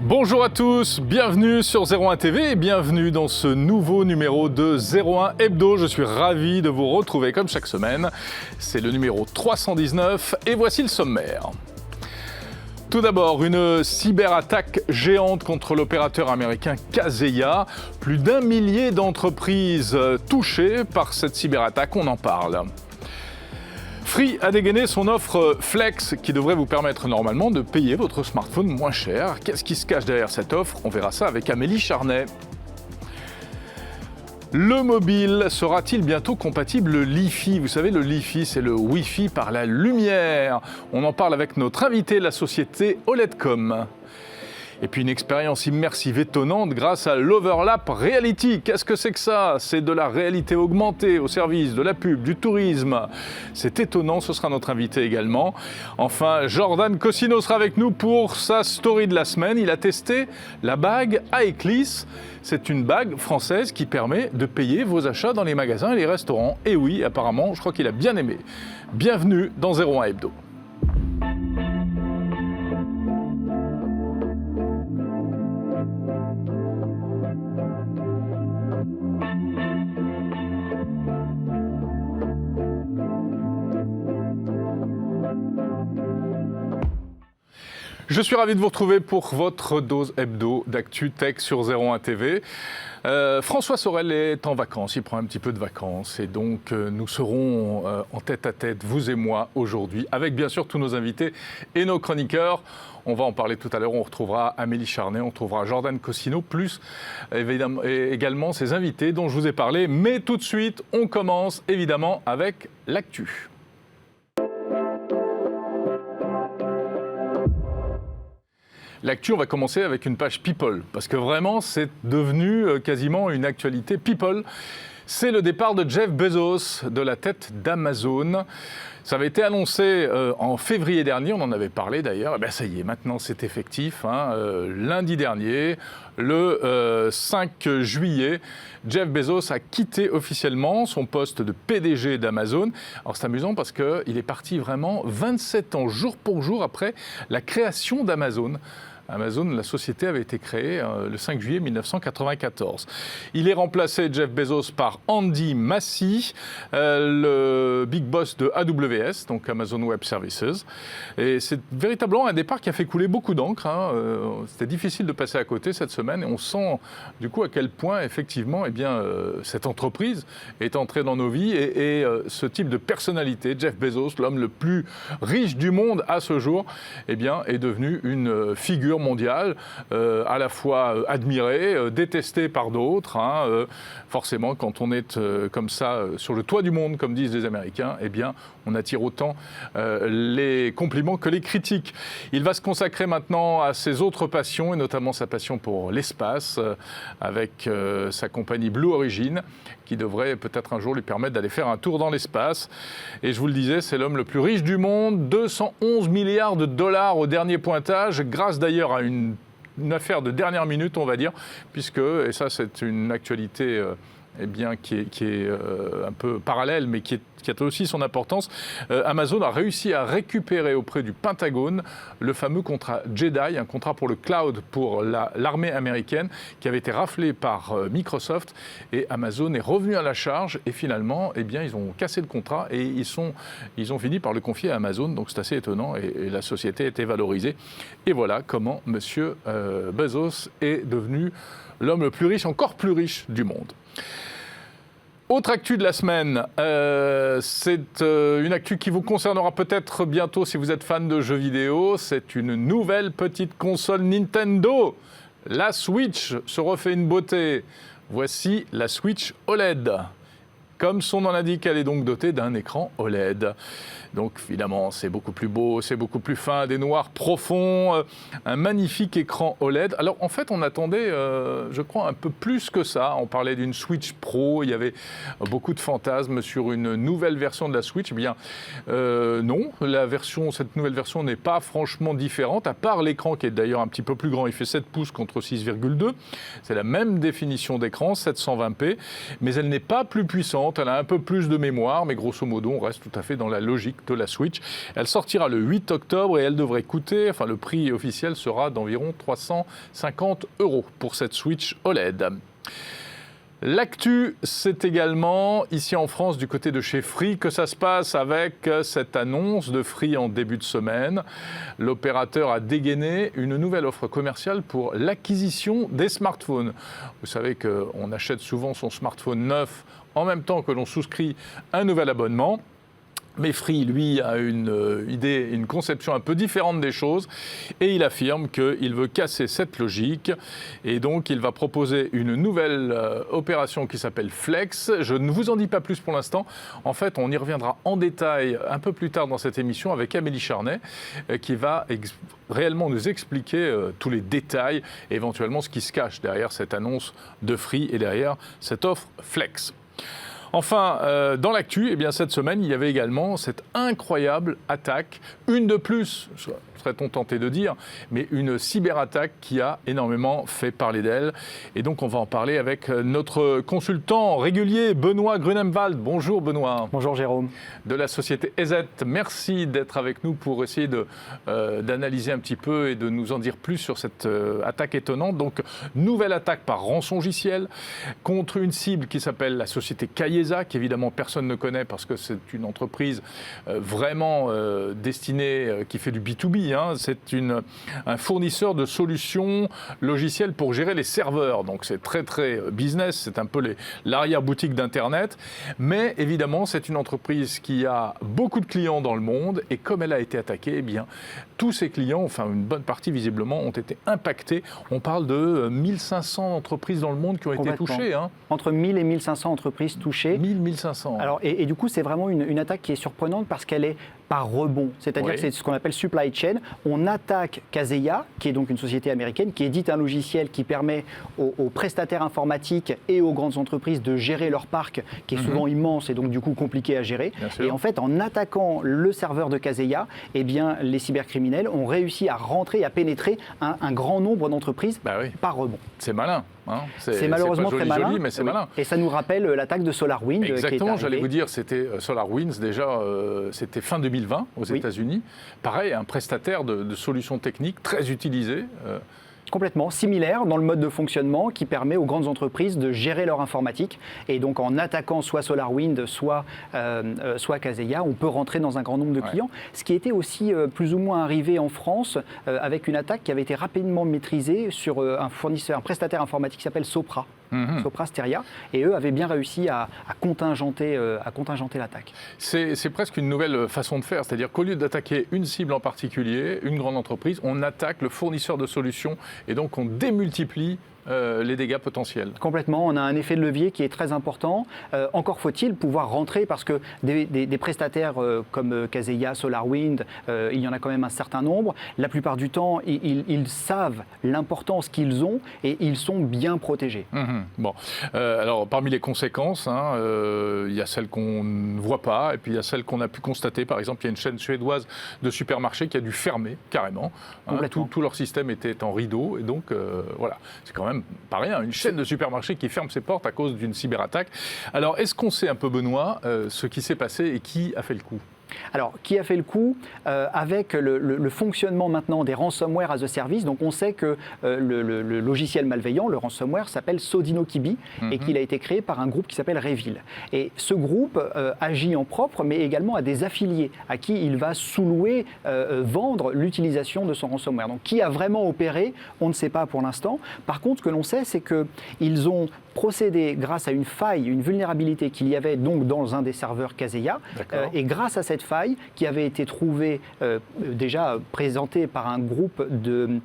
Bonjour à tous, bienvenue sur 01 TV et bienvenue dans ce nouveau numéro de 01 Hebdo. Je suis ravi de vous retrouver comme chaque semaine. C'est le numéro 319 et voici le sommaire. Tout d'abord, une cyberattaque géante contre l'opérateur américain Kaseya. Plus d'1 millier d'entreprises touchées par cette cyberattaque, on en parle. Free a dégainé son offre Flex qui devrait vous permettre normalement de payer votre smartphone moins cher. Qu'est-ce qui se cache derrière cette offre? On verra ça avec Amélie Charnet. Le mobile sera-t-il bientôt compatible Li-Fi? Vous savez, le Li-Fi, c'est le Wi-Fi par la lumière. On en parle avec notre invité, la société OLEDcom. Et puis une expérience immersive étonnante grâce à l'Overlap Reality. Qu'est-ce que c'est que ça? C'est de la réalité augmentée au service de la pub, du tourisme. C'est étonnant, ce sera notre invité également. Enfin, Jordan Cosino sera avec nous pour sa story de la semaine. Il a testé la bague Aeclis. C'est une bague française qui permet de payer vos achats dans les magasins et les restaurants. Et oui, apparemment, je crois qu'il a bien aimé. Bienvenue dans 01 Hebdo. Je suis ravi de vous retrouver pour votre dose hebdo d'actu tech sur 01 TV. François Sorel est en vacances, il prend un petit peu de vacances et donc nous serons en tête à tête, vous et moi, aujourd'hui, avec bien sûr tous nos invités et nos chroniqueurs. On va en parler tout à l'heure, on retrouvera Amélie Charnet, on retrouvera Jordan Cosino, plus évidemment, également ses invités dont je vous ai parlé. Mais tout de suite, on commence évidemment avec l'actu. L'actu, on va commencer avec une page People, parce que vraiment, c'est devenu quasiment une actualité People. C'est le départ de Jeff Bezos de la tête d'Amazon. Ça avait été annoncé en février dernier, on en avait parlé d'ailleurs. Et bien ça y est, maintenant c'est effectif. Lundi dernier, le 5 juillet, Jeff Bezos a quitté officiellement son poste de PDG d'Amazon. Alors c'est amusant parce qu'il est parti vraiment 27 ans, jour pour jour, après la création d'Amazon. Amazon, la société avait été créée le 5 juillet 1994. Il est remplacé, Jeff Bezos, par Andy Massey, le big boss de AWS, donc Amazon Web Services. Et c'est véritablement un départ qui a fait couler beaucoup d'encre. C'était difficile de passer à côté cette semaine et on sent du coup à quel point effectivement cette entreprise est entrée dans nos vies et ce type de personnalité, Jeff Bezos, l'homme le plus riche du monde à ce jour, est devenu une figure mondiale, à la fois admirée, détestée par d'autres. Forcément, quand on est comme ça sur le toit du monde, comme disent les Américains, on attire autant les compliments que les critiques. Il va se consacrer maintenant à ses autres passions, et notamment sa passion pour l'espace, avec sa compagnie Blue Origin, qui devrait peut-être un jour lui permettre d'aller faire un tour dans l'espace. Et je vous le disais, c'est l'homme le plus riche du monde, 211 milliards de dollars au dernier pointage, grâce d'ailleurs à une affaire de dernière minute, on va dire, puisque, et ça c'est une actualité qui est un peu parallèle, mais qui a aussi son importance, Amazon a réussi à récupérer auprès du Pentagone le fameux contrat Jedi, un contrat pour le cloud pour l'armée américaine, qui avait été raflé par Microsoft, et Amazon est revenu à la charge, et finalement, ils ont cassé le contrat, et ils ont fini par le confier à Amazon, donc c'est assez étonnant, et la société a été valorisée. Et voilà comment M. Bezos est devenu l'homme le plus riche, encore plus riche du monde. Autre actu de la semaine, c'est une actu qui vous concernera peut-être bientôt si vous êtes fan de jeux vidéo. C'est une nouvelle petite console Nintendo. La Switch se refait une beauté. Voici la Switch OLED. Comme son nom l'indique, elle est donc dotée d'un écran OLED. Donc évidemment, c'est beaucoup plus beau, c'est beaucoup plus fin, des noirs profonds, un magnifique écran OLED. Alors en fait, on attendait, je crois, un peu plus que ça. On parlait d'une Switch Pro, il y avait beaucoup de fantasmes sur une nouvelle version de la Switch. Non, cette nouvelle version n'est pas franchement différente, à part l'écran qui est d'ailleurs un petit peu plus grand. Il fait 7 pouces contre 6,2. C'est la même définition d'écran, 720p, mais elle n'est pas plus puissante. différente, elle a un peu plus de mémoire, mais grosso modo, on reste tout à fait dans la logique de la Switch. Elle sortira le 8 octobre et elle devrait coûter, enfin le prix officiel sera d'environ 350 € pour cette Switch OLED. L'actu, c'est également, ici en France, du côté de chez Free, que ça se passe avec cette annonce de Free en début de semaine. L'opérateur a dégainé une nouvelle offre commerciale pour l'acquisition des smartphones. Vous savez qu'on achète souvent son smartphone neuf en même temps que l'on souscrit un nouvel abonnement. Mais Free, lui, a une idée, une conception un peu différente des choses et il affirme qu'il veut casser cette logique et donc il va proposer une nouvelle opération qui s'appelle Flex. Je ne vous en dis pas plus pour l'instant. En fait, on y reviendra en détail un peu plus tard dans cette émission avec Amélie Charnet qui va réellement nous expliquer tous les détails et éventuellement ce qui se cache derrière cette annonce de Free et derrière cette offre Flex. Enfin, dans l'actu, eh bien, cette semaine, il y avait également cette incroyable attaque, une de plus, serait-on tenté de dire, mais une cyberattaque qui a énormément fait parler d'elle. Et donc, on va en parler avec notre consultant régulier, Benoît Grunemwald. Bonjour Benoît. Bonjour Jérôme. De la société EZ. Merci d'être avec nous pour essayer d'analyser un petit peu et de nous en dire plus sur cette attaque étonnante. Donc, nouvelle attaque par rançongiciel contre une cible qui s'appelle la société Kayeza, qu'évidemment personne ne connaît parce que c'est une entreprise vraiment destinée, qui fait du B2B. C'est un fournisseur de solutions logicielles pour gérer les serveurs. Donc c'est très très business, c'est un peu l'arrière-boutique d'Internet. Mais évidemment, c'est une entreprise qui a beaucoup de clients dans le monde et comme elle a été attaquée, eh bien, tous ces clients, enfin une bonne partie visiblement, ont été impactés. On parle de 1500 entreprises dans le monde qui ont été touchées. Entre 1000 et 1500 entreprises touchées. 1500. Alors, et du coup, c'est vraiment une attaque qui est surprenante parce qu'elle est par rebond. C'est-à-dire que c'est ce qu'on appelle supply chain. On attaque Kaseya, qui est donc une société américaine, qui édite un logiciel qui permet aux prestataires informatiques et aux grandes entreprises de gérer leur parc, qui est souvent immense et donc du coup compliqué à gérer. Et en fait, en attaquant le serveur de Kaseya, eh bien, les cybercriminels ont réussi à rentrer et à pénétrer un grand nombre d'entreprises par rebond. C'est malin. C'est malheureusement très malin, mais c'est malin. Et ça nous rappelle l'attaque de SolarWinds. Exactement, j'allais vous dire, c'était SolarWinds déjà, c'était fin 2020 aux États-Unis. Pareil, un prestataire de solutions techniques très utilisé. Complètement similaire dans le mode de fonctionnement qui permet aux grandes entreprises de gérer leur informatique. Et donc en attaquant soit SolarWinds, soit Kaseya, on peut rentrer dans un grand nombre de clients. Ce qui était aussi plus ou moins arrivé en France avec une attaque qui avait été rapidement maîtrisée sur un prestataire informatique qui s'appelle Sopra. Sopra Steria, et eux avaient bien réussi à contingenter l'attaque. C'est presque une nouvelle façon de faire, c'est-à-dire qu'au lieu d'attaquer une cible en particulier, une grande entreprise, on attaque le fournisseur de solutions et donc on démultiplie les dégâts potentiels. Complètement, on a un effet de levier qui est très important. Encore faut-il pouvoir rentrer parce que des prestataires comme Kaseya, SolarWinds, il y en a quand même un certain nombre. La plupart du temps, ils savent l'importance qu'ils ont et ils sont bien protégés. Bon, alors parmi les conséquences, il y a celles qu'on ne voit pas et puis il y a celles qu'on a pu constater. Par exemple, il y a une chaîne suédoise de supermarchés qui a dû fermer carrément. Tout leur système était en rideau et donc voilà, c'est quand même pas rien, une chaîne de supermarchés qui ferme ses portes à cause d'une cyberattaque. Alors, est-ce qu'on sait un peu, Benoît, ce qui s'est passé et qui a fait le coup ? Alors, qui a fait le coup avec le fonctionnement maintenant des ransomware as a service. Donc, on sait que le logiciel malveillant, le ransomware, s'appelle Sodinokibi et qu'il a été créé par un groupe qui s'appelle Revil. Et ce groupe agit en propre, mais également à des affiliés à qui il va sous-louer, vendre l'utilisation de son ransomware. Donc, qui a vraiment opéré, on ne sait pas pour l'instant. Par contre, ce que l'on sait, c'est qu'ils ont procédé grâce à une faille, une vulnérabilité qu'il y avait donc dans un des serveurs Kaseya. Et grâce à cette faille qui avait été trouvée, déjà présentée par un groupe de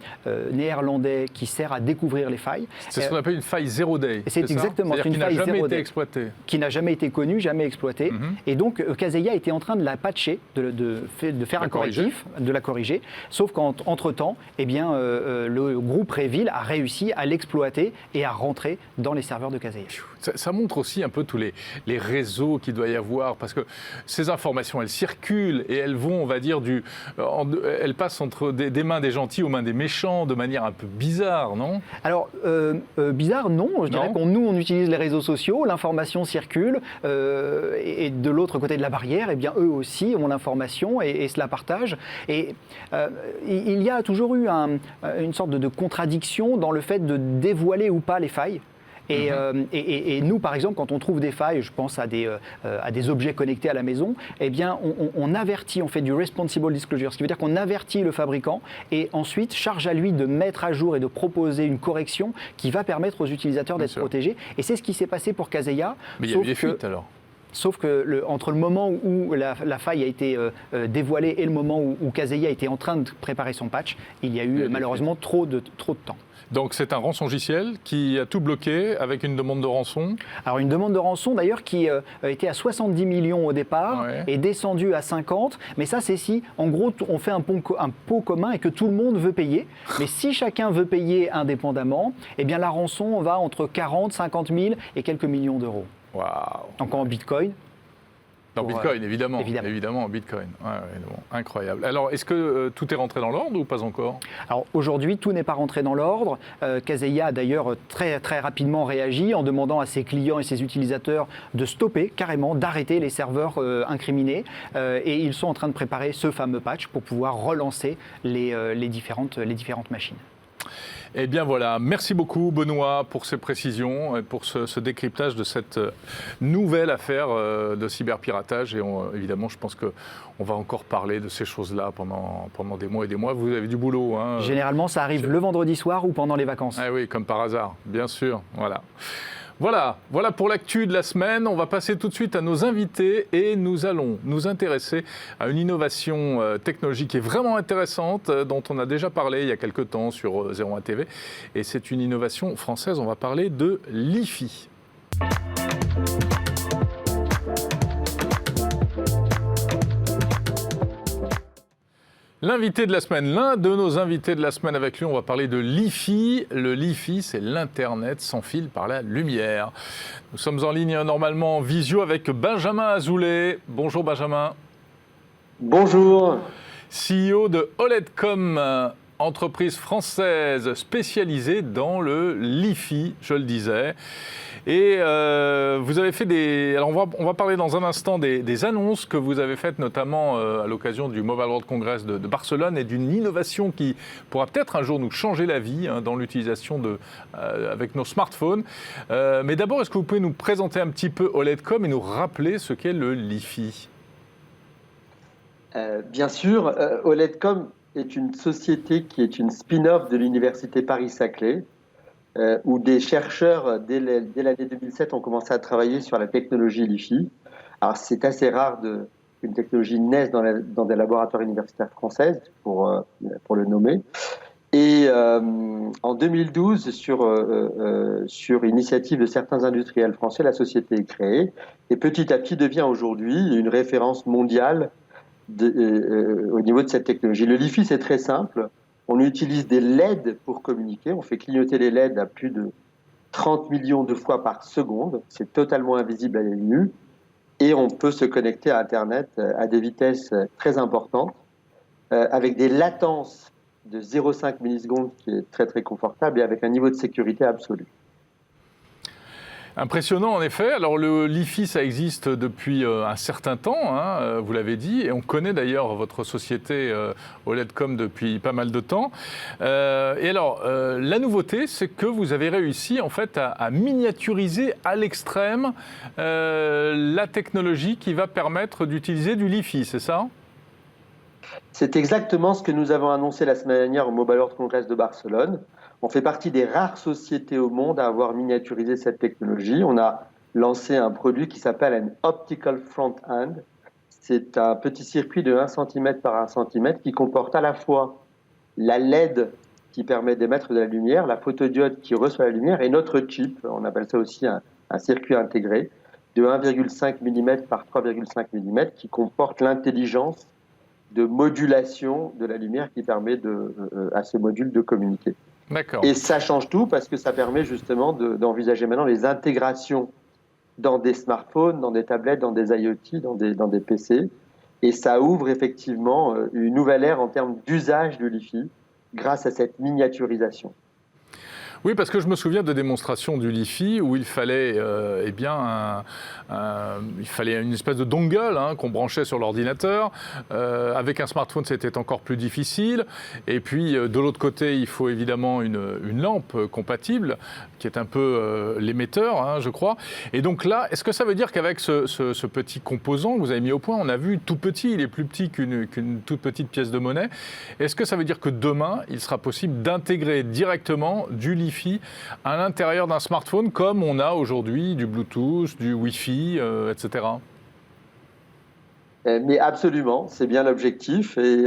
néerlandais qui sert à découvrir les failles. C'est ce qu'on appelle une faille zero day. C'est exactement. C'est-à-dire une qui n'a jamais été exploitée. Qui n'a jamais été connue, jamais exploitée. Et donc Kaseya était en train de la patcher, de faire un correctif, de la corriger. Sauf qu'entre-temps, eh bien, le groupe Revil a réussi à l'exploiter et à rentrer dans les serveurs de Kaseya. Ça montre aussi un peu tous les réseaux qu'il doit y avoir, parce que ces informations, elles circulent et elles vont, on va dire, elles passent entre des mains des gentils aux mains des méchants de manière un peu bizarre, non? Alors, bizarre, non. Je dirais nous, on utilise les réseaux sociaux, l'information circule, et de l'autre côté de la barrière, eh bien, eux aussi ont l'information et se la partagent. Et il y a toujours eu une sorte de contradiction dans le fait de dévoiler ou pas les failles. Et nous, par exemple, quand on trouve des failles, je pense à des objets connectés à la maison, eh bien, on avertit, on fait du responsible disclosure, ce qui veut dire qu'on avertit le fabricant et ensuite charge à lui de mettre à jour et de proposer une correction qui va permettre aux utilisateurs d'être protégés. Et c'est ce qui s'est passé pour Kaseya. Mais il y a eu des fuites alors. Sauf que entre le moment où la faille a été dévoilée et le moment où Kaseya était en train de préparer son patch, il y a eu malheureusement trop de temps. Donc c'est un rançongiciel qui a tout bloqué avec une demande de rançon. Alors une demande de rançon d'ailleurs qui était à 70 millions au départ, est descendue à 50, mais ça c'est si en gros on fait un pot commun et que tout le monde veut payer. Mais si chacun veut payer indépendamment, eh bien la rançon va entre 40, 50 000 et quelques millions d'euros. Waouh. Donc en Bitcoin. En Bitcoin, évidemment, en Bitcoin. Incroyable. Alors, est-ce que tout est rentré dans l'ordre ou pas encore? Alors aujourd'hui, tout n'est pas rentré dans l'ordre. Kaseya a d'ailleurs très, très rapidement réagi en demandant à ses clients et ses utilisateurs de stopper, carrément, d'arrêter les serveurs incriminés. Et ils sont en train de préparer ce fameux patch pour pouvoir relancer les différentes machines. Eh bien voilà, merci beaucoup Benoît pour ces précisions et pour ce décryptage de cette nouvelle affaire de cyberpiratage. Et évidemment, je pense qu'on va encore parler de ces choses-là pendant des mois et des mois. Vous avez du boulot. Hein. Généralement, ça arrive le vendredi soir ou pendant les vacances. Ah oui, comme par hasard, bien sûr. Voilà pour l'actu de la semaine. On va passer tout de suite à nos invités et nous allons nous intéresser à une innovation technologique qui est vraiment intéressante, dont on a déjà parlé il y a quelques temps sur 01 TV. Et c'est une innovation française, on va parler de l'IFI. L'invité de la semaine, l'un de nos invités de la semaine avec lui, on va parler de l'IFI. Le LiFi, c'est l'Internet sans fil par la lumière. Nous sommes en ligne normalement en visio avec Benjamin Azoulay. Bonjour Benjamin. Bonjour. CEO de OLEDcom, entreprise française spécialisée dans le LiFi, je le disais. Et vous avez fait Alors on va parler dans un instant des annonces que vous avez faites, notamment à l'occasion du Mobile World Congress de Barcelone, et d'une innovation qui pourra peut-être un jour nous changer la vie dans l'utilisation avec nos smartphones. Mais d'abord, est-ce que vous pouvez nous présenter un petit peu OLEDcom et nous rappeler ce qu'est le LiFi? Bien sûr, OLEDcom est une société qui est une spin-off de l'université Paris-Saclay, où des chercheurs, dès l'année 2007, ont commencé à travailler sur la technologie LiFi. Alors, c'est assez rare qu'une technologie naisse dans des laboratoires universitaires françaises, pour le nommer. Et en 2012, sur initiative de certains industriels français, la société est créée et petit à petit devient aujourd'hui une référence mondiale au niveau de cette technologie. Le LiFi, c'est très simple. On utilise des LED pour communiquer. On fait clignoter les LED à plus de 30 millions de fois par seconde. C'est totalement invisible à l'œil nu. Et on peut se connecter à Internet à des vitesses très importantes, avec des latences de 0,5 millisecondes, qui est très très confortable, et avec un niveau de sécurité absolu. Impressionnant en effet. Alors le LiFi, ça existe depuis un certain temps, vous l'avez dit, et on connaît d'ailleurs votre société OLEDcom depuis pas mal de temps. Et alors la nouveauté, c'est que vous avez réussi en fait à miniaturiser à l'extrême la technologie qui va permettre d'utiliser du LiFi, c'est ça ? C'est exactement ce que nous avons annoncé la semaine dernière au Mobile World Congress de Barcelone. On fait partie des rares sociétés au monde à avoir miniaturisé cette technologie. On a lancé un produit qui s'appelle un Optical Front-End. C'est un petit circuit de 1 cm par 1 cm qui comporte à la fois la LED qui permet d'émettre de la lumière, la photodiode qui reçoit la lumière et notre chip, on appelle ça aussi un circuit intégré, de 1,5 mm par 3,5 mm qui comporte l'intelligence de modulation de la lumière qui permet à ce module de communiquer. D'accord. Et ça change tout parce que ça permet justement d'envisager maintenant les intégrations dans des smartphones, dans des tablettes, dans des IoT, dans des PC. Et ça ouvre effectivement une nouvelle ère en termes d'usage de l'IFI grâce à cette miniaturisation. Oui, parce que je me souviens de démonstrations du Li-Fi où il fallait, il fallait une espèce de dongle qu'on branchait sur l'ordinateur. Avec un smartphone, c'était encore plus difficile. Et puis, de l'autre côté, il faut évidemment une lampe compatible, qui est un peu l'émetteur, je crois. Et donc là, est-ce que ça veut dire qu'avec ce petit composant que vous avez mis au point, on a vu tout petit, il est plus petit qu'une toute petite pièce de monnaie. Est-ce que ça veut dire que demain, il sera possible d'intégrer directement du Li-Fi à l'intérieur d'un smartphone, comme on a aujourd'hui du Bluetooth, du Wi-Fi, etc. Mais absolument, c'est bien l'objectif. Et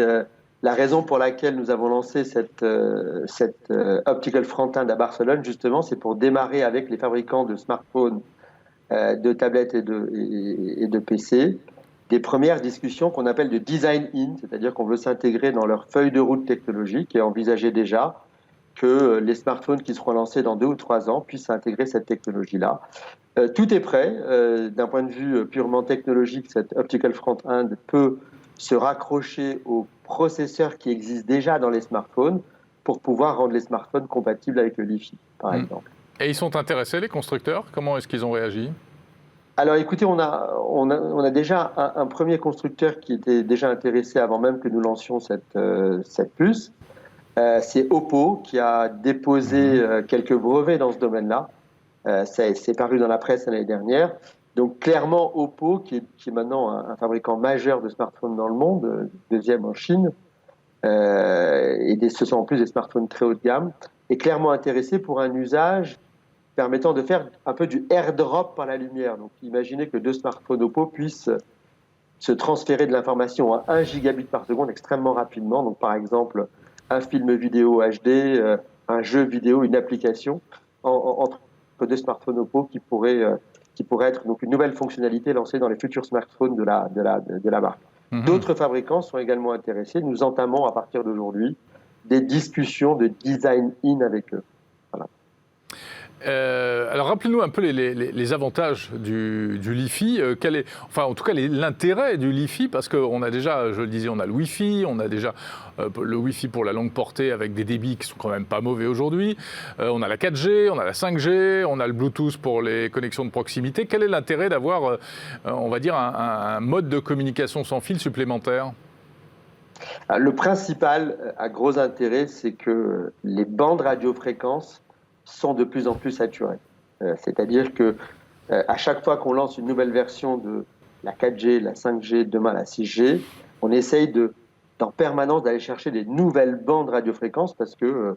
la raison pour laquelle nous avons lancé cette Optical Front-End à Barcelone, justement, c'est pour démarrer avec les fabricants de smartphones, de tablettes et de PC, des premières discussions qu'on appelle de design-in, c'est-à-dire qu'on veut s'intégrer dans leur feuille de route technologique et envisager déjà que les smartphones qui seront lancés dans 2 ou 3 ans puissent intégrer cette technologie-là. Tout est prêt. D'un point de vue purement technologique, cette Optical Front-End peut se raccrocher aux processeurs qui existent déjà dans les smartphones pour pouvoir rendre les smartphones compatibles avec le Li-Fi, par exemple. Et ils sont intéressés, les constructeurs? Comment est-ce qu'ils ont réagi? Alors écoutez, on a déjà un premier constructeur qui était déjà intéressé avant même que nous lancions cette puce. C'est Oppo qui a déposé quelques brevets dans ce domaine-là. C'est paru dans la presse l'année dernière. Donc clairement, Oppo, qui est maintenant un fabricant majeur de smartphones dans le monde, deuxième en Chine, et ce sont en plus des smartphones très haut de gamme, est clairement intéressé pour un usage permettant de faire un peu du airdrop par la lumière. Donc imaginez que 2 smartphones Oppo puissent se transférer de l'information à 1 gigabit par seconde extrêmement rapidement. Donc par exemple, un film vidéo HD, un jeu vidéo, une application entre 2 smartphones Oppo qui pourrait être donc une nouvelle fonctionnalité lancée dans les futurs smartphones de la marque. D'autres fabricants sont également intéressés. Nous entamons à partir d'aujourd'hui des discussions de design-in avec eux. Voilà. Alors rappelez-nous un peu les avantages du Li-Fi. En tout cas l'intérêt du Li-Fi, parce qu'on a déjà, je le disais, on a le Wi-Fi, on a déjà le Wi-Fi pour la longue portée avec des débits qui sont quand même pas mauvais aujourd'hui. On a la 4G, on a la 5G, on a le Bluetooth pour les connexions de proximité. Quel est l'intérêt d'avoir, on va dire, un mode de communication sans fil supplémentaire ? Le principal à gros intérêt, c'est que les bandes radiofréquences sont de plus en plus saturées. C'est-à-dire que à chaque fois qu'on lance une nouvelle version de la 4G, la 5G, demain la 6G, on essaye en permanence d'aller chercher des nouvelles bandes radiofréquences parce que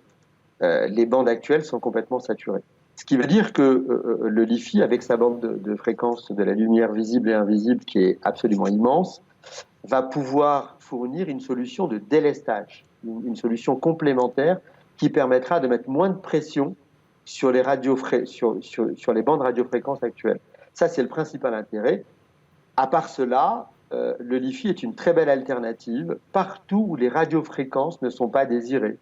les bandes actuelles sont complètement saturées. Ce qui veut dire que le Li-Fi, avec sa bande de fréquence de la lumière visible et invisible qui est absolument immense, va pouvoir fournir une solution de délestage, une solution complémentaire qui permettra de mettre moins de pression sur les sur les bandes radiofréquences actuelles. Ça, c'est le principal intérêt. À part cela, le Li-Fi est une très belle alternative partout où les radiofréquences ne sont pas désirées.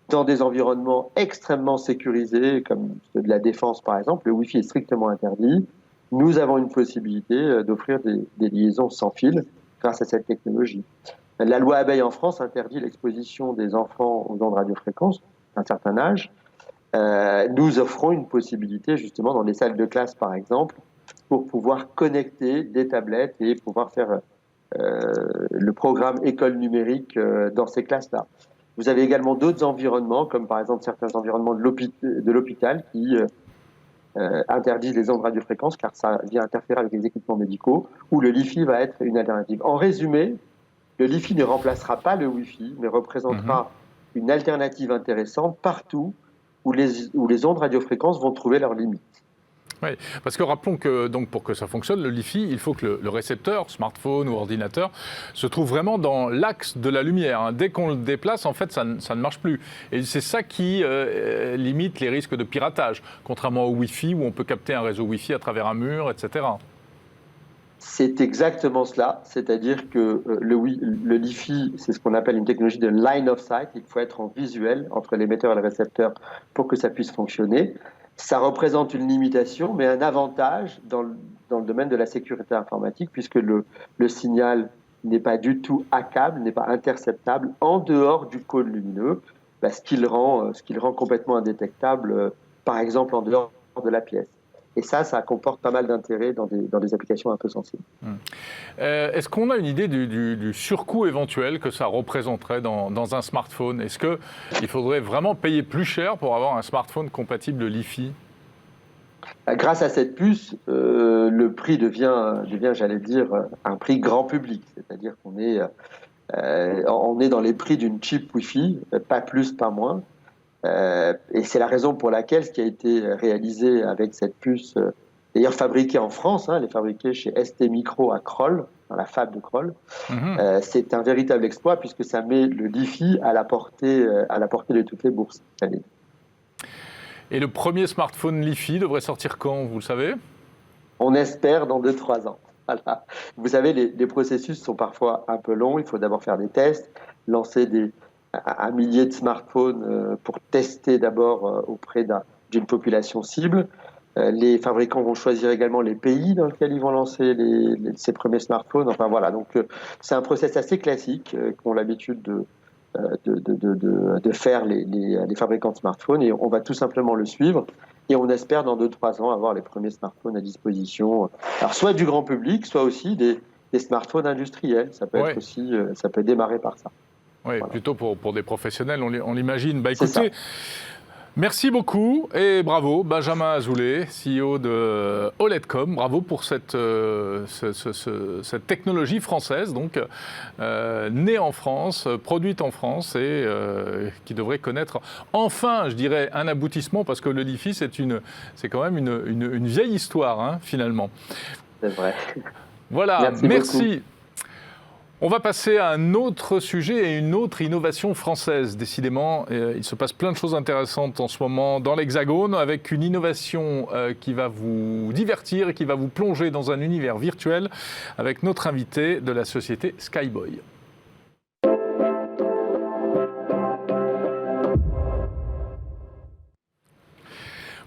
Dans des environnements extrêmement sécurisés, comme ceux de la défense par exemple, le Wi-Fi est strictement interdit. Nous avons une possibilité d'offrir des liaisons sans fil grâce à cette technologie. La loi Abeille en France interdit l'exposition des enfants aux ondes radiofréquences d'un certain âge. Nous offrons une possibilité justement dans les salles de classe par exemple pour pouvoir connecter des tablettes et pouvoir faire le programme école numérique dans ces classes-là. Vous avez également d'autres environnements comme par exemple certains environnements de l'hôpital qui interdisent les ondes radiofréquences car ça vient interférer avec les équipements médicaux où le Li-Fi va être une alternative. En résumé, le Li-Fi ne remplacera pas le Wi-Fi mais représentera une alternative intéressante partout où les ondes radiofréquences vont trouver leurs limites. Oui, parce que rappelons que donc, pour que ça fonctionne, le Li-Fi, il faut que le récepteur, smartphone ou ordinateur, se trouve vraiment dans l'axe de la lumière. Dès qu'on le déplace, en fait, ça ne marche plus. Et c'est ça qui limite les risques de piratage, contrairement au Wi-Fi, où on peut capter un réseau Wi-Fi à travers un mur, etc. C'est exactement cela, c'est-à-dire que le Li-Fi, c'est ce qu'on appelle une technologie de line of sight. Il faut être en visuel entre l'émetteur et le récepteur pour que ça puisse fonctionner. Ça représente une limitation, mais un avantage dans le domaine de la sécurité informatique, puisque le signal n'est pas du tout hackable, n'est pas interceptable en dehors du cône lumineux, ce qui le rend complètement indétectable, par exemple en dehors de la pièce. Et ça comporte pas mal d'intérêt dans des applications un peu sensibles. Est-ce qu'on a une idée du surcoût éventuel que ça représenterait dans un smartphone? Est-ce qu'il faudrait vraiment payer plus cher pour avoir un smartphone compatible Li-Fi? Grâce à cette puce, le prix devient, j'allais dire, un prix grand public. C'est-à-dire qu'on est dans les prix d'une chip Wi-Fi, pas plus, pas moins. Et c'est la raison pour laquelle ce qui a été réalisé avec cette puce, d'ailleurs fabriquée en France, elle est fabriquée chez ST Micro à Crolles, dans la fab de Crolles, c'est un véritable exploit puisque ça met le Li-Fi à la portée de toutes les bourses. Et le premier smartphone Li-Fi devrait sortir quand, vous le savez? On espère dans 2-3 ans. Voilà. Vous savez, les processus sont parfois un peu longs, il faut d'abord faire des tests, lancer un millier de smartphones pour tester d'abord auprès d'une population cible. Les fabricants vont choisir également les pays dans lesquels ils vont lancer ces premiers smartphones. Enfin voilà, donc c'est un process assez classique qu'ont l'habitude de faire les fabricants de smartphones, et on va tout simplement le suivre. Et on espère dans 2-3 ans avoir les premiers smartphones à disposition. Alors soit du grand public, soit aussi des smartphones industriels. Ça peut être aussi, ça peut démarrer par ça. Oui, voilà. Plutôt pour des professionnels, on l'imagine. Écoutez, merci beaucoup et bravo Benjamin Azoulay, CEO de OLEDcom. Bravo pour cette technologie française, donc née en France, produite en France et qui devrait connaître enfin, je dirais, un aboutissement, parce que le Li-Fi, c'est quand même une vieille histoire, finalement. C'est vrai. Voilà, merci. On va passer à un autre sujet et une autre innovation française. Décidément, il se passe plein de choses intéressantes en ce moment dans l'Hexagone, avec une innovation qui va vous divertir et qui va vous plonger dans un univers virtuel avec notre invité de la société Skyboy.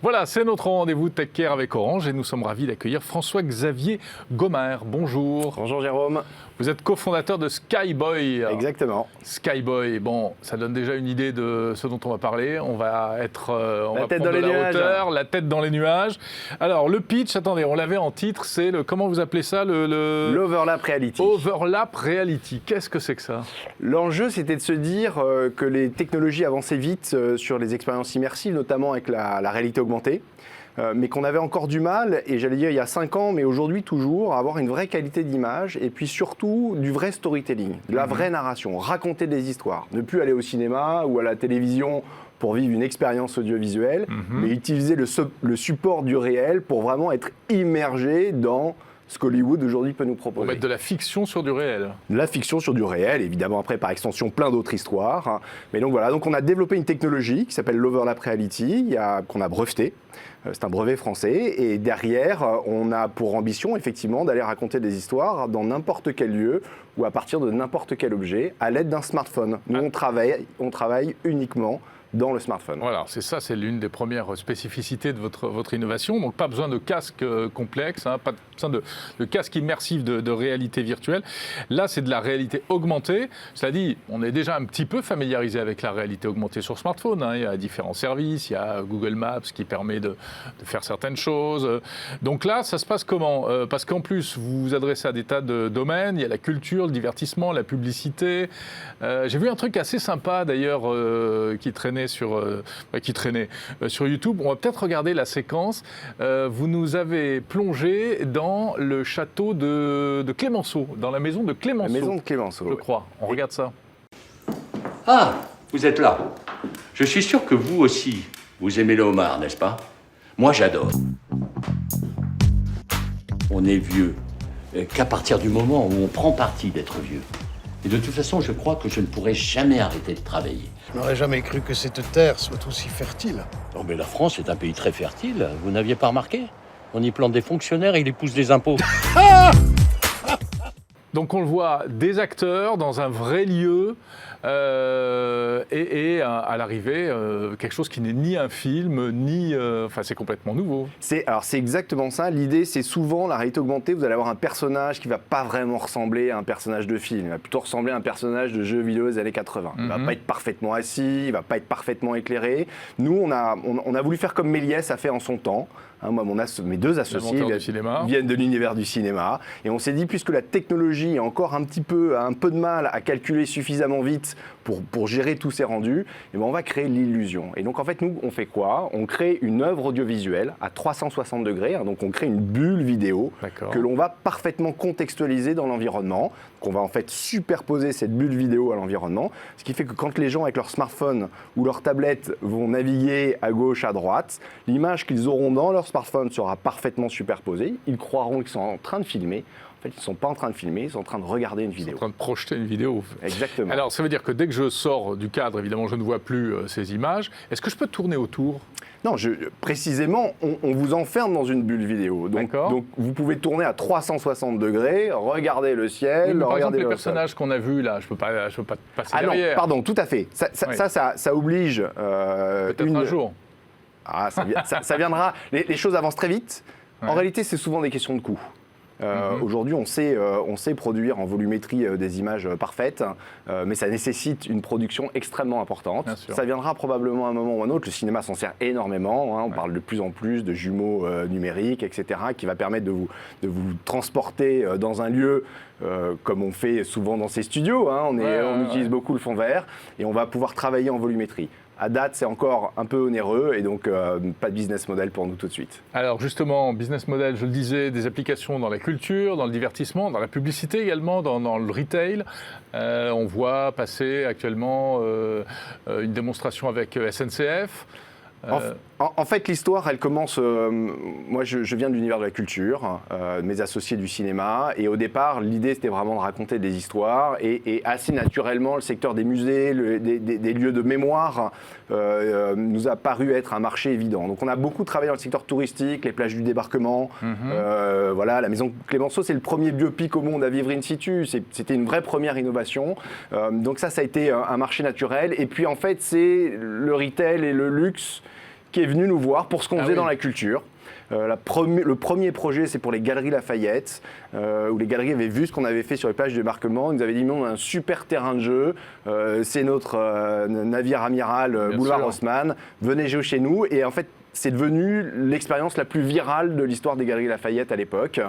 Voilà, c'est notre rendez-vous Tech Care avec Orange et nous sommes ravis d'accueillir François-Xavier Gomer. Bonjour. Bonjour Jérôme. Vous êtes cofondateur de Skyboy. Exactement. Skyboy, bon, ça donne déjà une idée de ce dont on va parler. On va prendre de la hauteur, la tête dans les nuages. Alors, le pitch, attendez, on l'avait en titre, c'est comment vous appelez ça l'Overlap Reality. Overlap Reality. Qu'est-ce que c'est que ça? L'enjeu, c'était de se dire que les technologies avançaient vite sur les expériences immersives, notamment avec la réalité augmentée. Mais qu'on avait encore du mal, et j'allais dire il y a 5 ans, mais aujourd'hui toujours, à avoir une vraie qualité d'image, et puis surtout du vrai storytelling, de la vraie narration, raconter des histoires, ne plus aller au cinéma ou à la télévision pour vivre une expérience audiovisuelle, mais utiliser le support du réel pour vraiment être immergé dans ce qu'Hollywood aujourd'hui peut nous proposer. On va mettre de la fiction sur du réel. De la fiction sur du réel, évidemment après par extension plein d'autres histoires. Mais donc voilà, donc on a développé une technologie qui s'appelle l'Overlap Reality, qu'on a breveté. C'est un brevet français, et derrière, on a pour ambition effectivement d'aller raconter des histoires dans n'importe quel lieu ou à partir de n'importe quel objet à l'aide d'un smartphone. Nous, on travaille uniquement dans le smartphone. Voilà, c'est l'une des premières spécificités de votre innovation. Donc pas besoin de casque complexe, pas besoin de casque immersif de réalité virtuelle. Là, c'est de la réalité augmentée. Cela dit, on est déjà un petit peu familiarisé avec la réalité augmentée sur smartphone. Il y a différents services, il y a Google Maps qui permet de faire certaines choses. Donc là, ça se passe comment? Parce qu'en plus, vous vous adressez à des tas de domaines. Il y a la culture, le divertissement, la publicité. J'ai vu un truc assez sympa d'ailleurs qui traînait sur YouTube. On va peut-être regarder la séquence. Vous nous avez plongé dans le château de Clémenceau, dans la maison de Clémenceau. La maison de Clémenceau, je crois. On regarde ça. Ah, vous êtes là. Je suis sûr que vous aussi, vous aimez le homard, n'est-ce pas? Moi, j'adore. On est vieux qu'à partir du moment où on prend parti d'être vieux. Et de toute façon, je crois que je ne pourrai jamais arrêter de travailler. Je n'aurais jamais cru que cette terre soit aussi fertile. Non, mais la France est un pays très fertile. Vous n'aviez pas remarqué? On y plante des fonctionnaires et ils poussent des impôts. Donc on le voit, des acteurs dans un vrai lieu et à l'arrivée, quelque chose qui n'est ni un film, ni... Enfin, c'est complètement nouveau. C'est exactement ça. L'idée, c'est souvent la réalité augmentée. Vous allez avoir un personnage qui ne va pas vraiment ressembler à un personnage de film. Il va plutôt ressembler à un personnage de jeu vidéo des années 80. Il ne va pas être parfaitement assis, il ne va pas être parfaitement éclairé. Nous, on a voulu faire comme Méliès a fait en son temps. Moi, mes deux associés viennent de l'univers du cinéma. Et on s'est dit, puisque la technologie a encore un peu de mal à calculer suffisamment vite pour gérer tous ces rendus, et ben on va créer l'illusion. Et donc, en fait, nous, on fait quoi? On crée une œuvre audiovisuelle à 360 degrés. Donc, on crée une bulle vidéo que l'on va parfaitement contextualiser dans l'environnement, qu'on va en fait superposer cette bulle vidéo à l'environnement. Ce qui fait que quand les gens, avec leur smartphone ou leur tablette, vont naviguer à gauche, à droite, l'image qu'ils auront dans leur smartphone sera parfaitement superposée. Ils croiront qu'ils sont en train de filmer. En fait, ils ne sont pas en train de filmer, ils sont en train de regarder une vidéo. Ils sont en train de projeter une vidéo. Exactement. Alors, ça veut dire que dès que je sors du cadre, évidemment, je ne vois plus ces images. Est-ce que je peux tourner autour ? Non, précisément, on vous enferme dans une bulle vidéo. Donc, vous pouvez tourner à 360 degrés, regarder le ciel, par exemple, regarder les personnages qu'on a vus là, je peux pas passer derrière. Non, pardon, tout à fait. Ça oblige... Peut-être un jour. Ça viendra. Les choses avancent très vite. En réalité, c'est souvent des questions de coût. Aujourd'hui, on sait produire en volumétrie des images parfaites, mais ça nécessite une production extrêmement importante. Ça viendra probablement à un moment ou à un autre. Le cinéma s'en sert énormément. On parle de plus en plus de jumeaux numériques, etc., qui va permettre de vous transporter dans un lieu comme on fait souvent dans ces studios. On utilise beaucoup le fond vert et on va pouvoir travailler en volumétrie. À date, c'est encore un peu onéreux et donc pas de business model pour nous tout de suite. Alors justement, business model, je le disais, des applications dans la culture, dans le divertissement, dans la publicité également, dans le retail. On voit passer actuellement une démonstration avec SNCF. En fait, l'histoire, elle commence... moi, je viens de l'univers de la culture, mes associés du cinéma, et au départ, l'idée, c'était vraiment de raconter des histoires, et assez naturellement, le secteur des musées, des lieux de mémoire, nous a paru être un marché évident. Donc, on a beaucoup travaillé dans le secteur touristique, les plages du débarquement, voilà, la maison Clémenceau, c'est le premier biopic au monde à vivre in situ, c'était une vraie première innovation. Donc ça a été un marché naturel, et puis en fait, c'est le retail et le luxe qui est venu nous voir pour ce qu'on faisait dans la culture. Le premier projet, c'est pour les Galeries Lafayette, où les galeries avaient vu ce qu'on avait fait sur les plages de débarquement. Ils nous avaient dit, on a un super terrain de jeu, c'est notre navire amiral Boulevard Haussmann, venez jouer chez nous. Et en fait, c'est devenu l'expérience la plus virale de l'histoire des Galeries Lafayette à l'époque.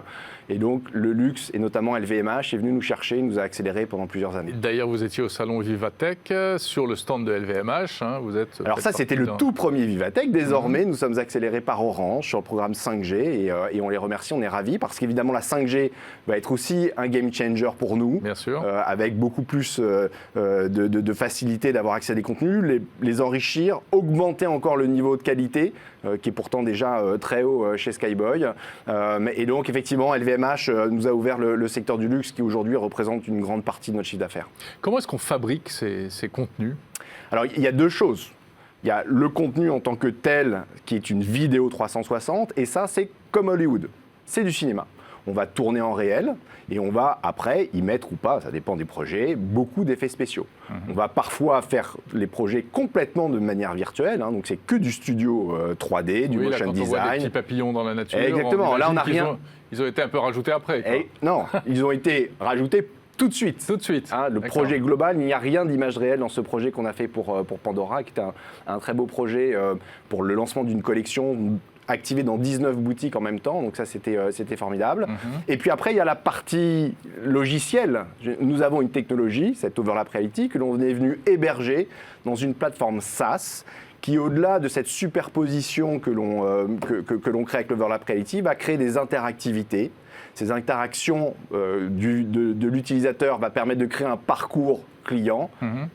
Et donc, le luxe, et notamment LVMH, est venu nous chercher, nous a accéléré pendant plusieurs années. D'ailleurs, vous étiez au salon Vivatech, sur le stand de LVMH. Alors ça, c'était le tout premier Vivatech. Désormais, nous sommes accélérés par Orange sur le programme 5G. Et on les remercie, on est ravis, parce qu'évidemment, la 5G va être aussi un game changer pour nous. Bien sûr. Avec beaucoup plus de facilité d'avoir accès à des contenus, les enrichir, augmenter encore le niveau de qualité, qui est pourtant déjà très haut chez Skyboy. Et donc, effectivement, LVMH nous a ouvert le secteur du luxe qui aujourd'hui représente une grande partie de notre chiffre d'affaires. Comment est-ce qu'on fabrique ces contenus ? Alors, il y a deux choses. Il y a le contenu en tant que tel, qui est une vidéo 360, et ça, c'est comme Hollywood. C'est du cinéma. On va tourner en réel et on va après y mettre ou pas, ça dépend des projets, beaucoup d'effets spéciaux. On va parfois faire les projets complètement de manière virtuelle, donc c'est que du studio 3D, du motion quand design. On voit des petits papillons dans la nature. Exactement, là on n'a rien. Ils ont été un peu rajoutés après. Non, ils ont été rajoutés tout de suite. Tout de suite. Le projet global, il n'y a rien d'image réelle dans ce projet qu'on a fait pour Pandora, qui est un très beau projet pour le lancement d'une collection activé dans 19 boutiques en même temps, donc ça c'était formidable. Et puis après, il y a la partie logicielle. Nous avons une technologie, cette Overlap Reality, que l'on est venu héberger dans une plateforme SaaS qui, au-delà de cette superposition que l'on crée avec l'Overlap Reality, va créer des interactivités. Ces interactions de l'utilisateur va permettre de créer un parcours client.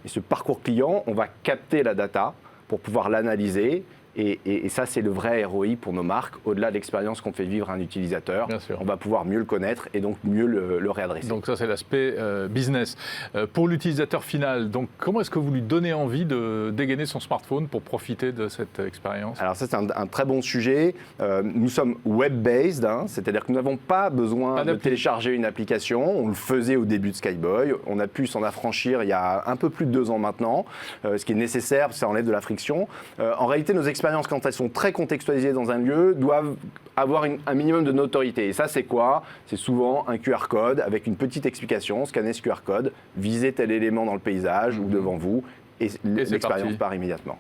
Et ce parcours client, on va capter la data pour pouvoir l'analyser Et ça, c'est le vrai ROI pour nos marques. Au-delà de l'expérience qu'on fait vivre à un utilisateur, Bien sûr. on va pouvoir mieux le connaître et donc mieux le réadresser. Donc ça, c'est l'aspect business. Pour l'utilisateur final, donc comment est-ce que vous lui donnez envie de dégainer son smartphone pour profiter de cette expérience? Alors ça, c'est un très bon sujet. Nous sommes web-based, c'est-à-dire que nous n'avons pas besoin de télécharger une application. On le faisait au début de Skyboy. On a pu s'en affranchir il y a un peu plus de 2 ans maintenant. Ce qui est nécessaire, ça enlève de la friction. En réalité, nos expériences, quand elles sont très contextualisées dans un lieu, doivent avoir un minimum de notoriété. Et ça, c'est quoi? C'est souvent un QR code avec une petite explication. Scannez ce QR code, visez tel élément dans le paysage ou devant vous, et l'expérience part immédiatement.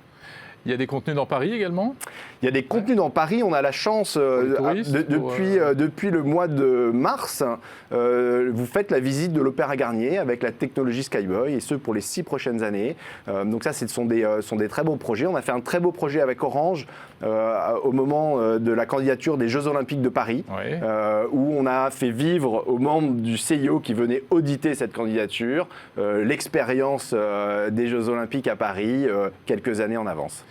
Il y a des contenus dans Paris également? Il y a des contenus dans Paris. On a la chance, depuis le mois de mars, vous faites la visite de l'Opéra Garnier avec la technologie Skyboy, et ce pour les 6 prochaines années. Donc ça, ce sont des très beaux projets. On a fait un très beau projet avec Orange au moment de la candidature des Jeux Olympiques de Paris, où on a fait vivre aux membres du CIO qui venaient auditer cette candidature l'expérience des Jeux Olympiques à Paris quelques années en avance.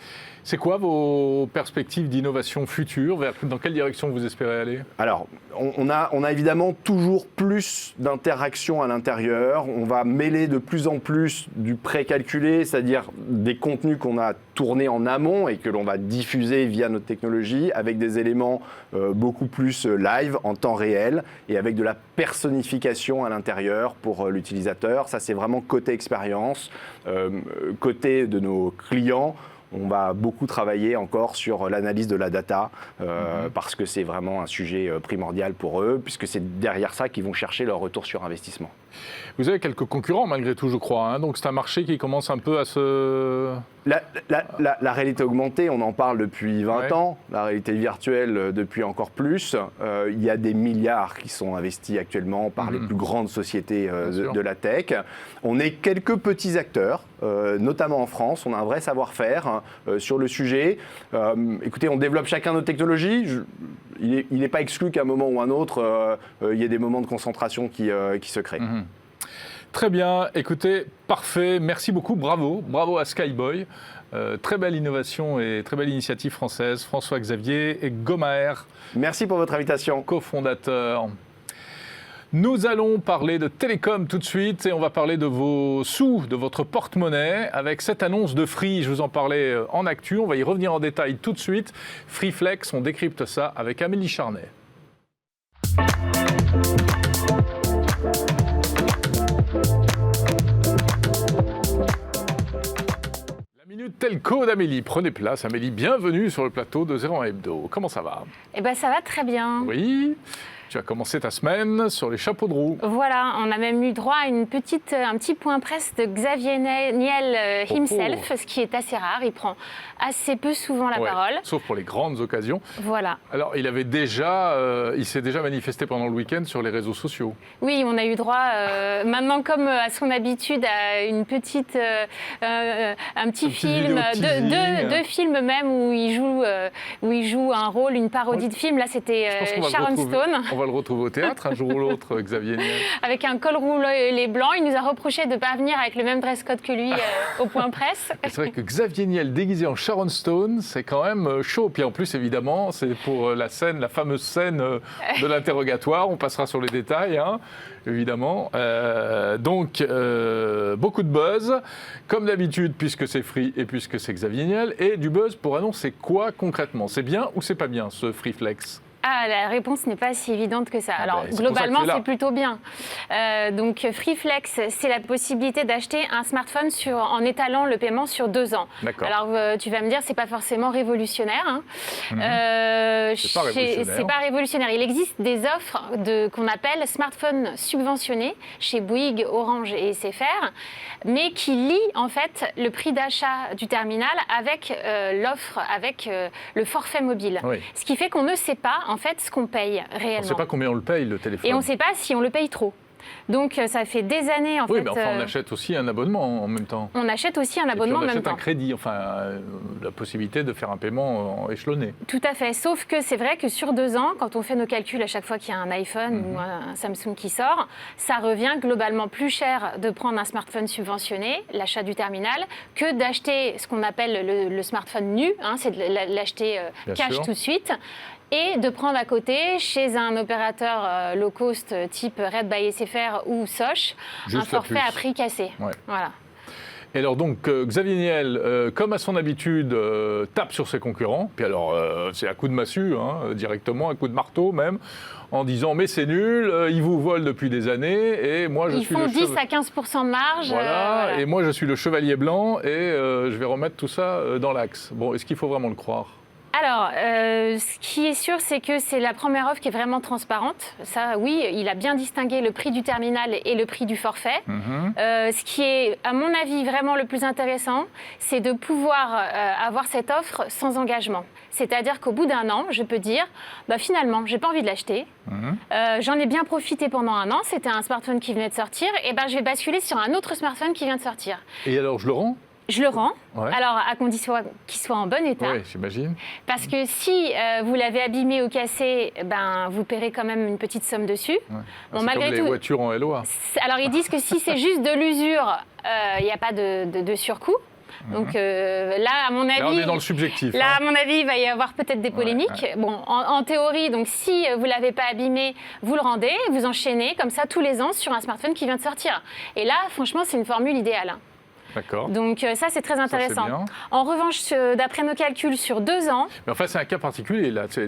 C'est quoi vos perspectives d'innovation future? Dans quelle direction vous espérez aller? Alors, on a évidemment toujours plus d'interactions à l'intérieur. On va mêler de plus en plus du précalculé, c'est-à-dire des contenus qu'on a tournés en amont et que l'on va diffuser via notre technologie, avec des éléments beaucoup plus live, en temps réel, et avec de la personnification à l'intérieur pour l'utilisateur. Ça, c'est vraiment côté expérience. Côté de nos clients, on va beaucoup travailler encore sur l'analyse de la data parce que c'est vraiment un sujet primordial pour eux, puisque c'est derrière ça qu'ils vont chercher leur retour sur investissement. Vous avez quelques concurrents malgré tout, je crois, donc c'est un marché qui commence un peu à se... La réalité augmentée, on en parle depuis 20 ans, la réalité virtuelle depuis encore plus. Il y a des milliards qui sont investis actuellement par les plus grandes sociétés de la tech. On est quelques petits acteurs, notamment en France. On a un vrai savoir-faire sur le sujet. Écoutez, on développe chacun nos technologies. Il n'est pas exclu qu'à un moment ou un autre, il y ait des moments de concentration qui se créent. Très bien, écoutez, parfait, merci beaucoup, bravo à Skyboy. Très belle innovation et très belle initiative française. François-Xavier et Gomaer. Merci pour votre invitation. Co-fondateur. Nous allons parler de télécom tout de suite et on va parler de vos sous, de votre porte-monnaie avec cette annonce de Free. Je vous en parlais en actu, on va y revenir en détail tout de suite. Freeflex, on décrypte ça avec Amélie Charnet. Minute Telco d'Amélie. Prenez place, Amélie. Bienvenue sur le plateau de 01 Hebdo. Comment ça va? Eh ben, ça va très bien. Oui. Tu as commencé ta semaine sur les chapeaux de roue. Voilà, on a même eu droit à un petit point presse de Xavier Niel himself, ce qui est assez rare. Il prend assez peu souvent la parole. Sauf pour les grandes occasions. Voilà. Alors, il s'est déjà manifesté pendant le week-end sur les réseaux sociaux. Oui, on a eu droit, maintenant comme à son habitude, à un petit film, deux films même où il joue un rôle, une parodie de film. Là, c'était Sharon Stone. On va le retrouver au théâtre un jour ou l'autre, Xavier Niel. Avec un col roulé blanc, il nous a reproché de ne pas venir avec le même dress code que lui au point presse. C'est vrai que Xavier Niel déguisé en Sharon Stone, c'est quand même chaud. Puis en plus, évidemment, c'est pour la fameuse scène de l'interrogatoire. On passera sur les détails, évidemment. Donc, beaucoup de buzz, comme d'habitude, puisque c'est Free et puisque c'est Xavier Niel. Et du buzz pour annoncer quoi concrètement? C'est bien ou c'est pas bien, ce Freeflex? Ah, la réponse n'est pas si évidente que ça. Alors, globalement, c'est plutôt bien. Donc, Freeflex, c'est la possibilité d'acheter un smartphone en étalant le paiement sur 2 ans. Alors, tu vas me dire, c'est pas forcément révolutionnaire. C'est pas révolutionnaire. Il existe des offres qu'on appelle smartphones subventionnés chez Bouygues, Orange et SFR, mais qui lient en fait le prix d'achat du terminal avec l'offre, avec le forfait mobile. Oui. Ce qui fait qu'on ne sait pas en fait ce qu'on paye réellement. On ne sait pas combien on le paye, le téléphone. Et on ne sait pas si on le paye trop. Donc ça fait des années en Oui, fait. mais enfin, on achète aussi un abonnement en même temps. On achète aussi un Et puis abonnement on en même achète temps. un crédit, enfin la possibilité de faire un paiement échelonné. Tout à fait, sauf que c'est vrai que sur 2 ans, quand on fait nos calculs à chaque fois qu'il y a un iPhone ou un Samsung qui sort, ça revient globalement plus cher de prendre un smartphone subventionné, l'achat du terminal, que d'acheter ce qu'on appelle le smartphone nu, hein, c'est de l'acheter Bien cash sûr. tout de suite, et de prendre à côté, chez un opérateur low cost type Red by SFR ou Soch, Juste un la forfait puce. à prix cassé. Ouais. Voilà. Et alors donc, Xavier Niel, comme à son habitude, tape sur ses concurrents, puis alors c'est à coup de massue, hein, directement, à coup de marteau même, en disant mais c'est nul, ils vous volent depuis des années, et moi je Ils suis font le 10 à 15% de marge. Voilà, et moi je suis le chevalier blanc, et je vais remettre tout ça dans l'axe. Bon, est-ce qu'il faut vraiment le croire ? Alors, ce qui est sûr, c'est que c'est la première offre qui est vraiment transparente. Ça, oui, il a bien distingué le prix du terminal et le prix du forfait. Ce qui est, à mon avis, vraiment le plus intéressant, c'est de pouvoir avoir cette offre sans engagement. C'est-à-dire qu'au bout d'un an, je peux dire, bah, finalement, j'ai pas envie de l'acheter. J'en ai bien profité pendant un an. C'était un smartphone qui venait de sortir. Et ben, je vais basculer sur un autre smartphone qui vient de sortir. Et alors je le rends ? Je le rends, Ouais. alors à condition qu'il soit en bon état. Oui, j'imagine. Parce que si vous l'avez abîmé ou cassé, ben, vous paierez quand même une petite somme dessus. Ouais. Bon, C'est malgré comme les tout- voitures en LOA. Alors ils disent que si c'est juste de l'usure, il n'y a pas de surcoût. Donc là, à mon avis, Là, on est dans le subjectif. là, hein. à mon avis, il va y avoir peut-être des polémiques. Bon, en théorie, donc si vous l'avez pas abîmé, vous le rendez, vous enchaînez comme ça tous les ans sur un smartphone qui vient de sortir. Et là, franchement, c'est une formule idéale. D'accord. Donc ça, c'est très intéressant. bien. En revanche, d'après nos calculs, sur 2 ans, Mais enfin, c'est un cas particulier, là. C'est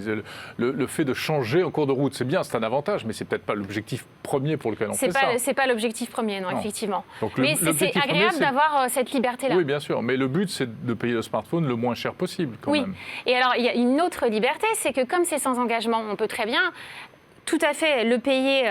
le fait de changer en cours de route, c'est bien, c'est un avantage, mais c'est peut-être pas l'objectif premier pour lequel on fait ça. c'est pas l'objectif premier, non, Non. effectivement. Donc, Mais c'est l'objectif premier, agréable c'est- d'avoir cette liberté-là. Oui, bien sûr, mais le but, c'est de payer le smartphone le moins cher possible, quand Oui. même. Et alors, il y a une autre liberté, c'est que comme c'est sans engagement, on peut très bien tout à fait le payer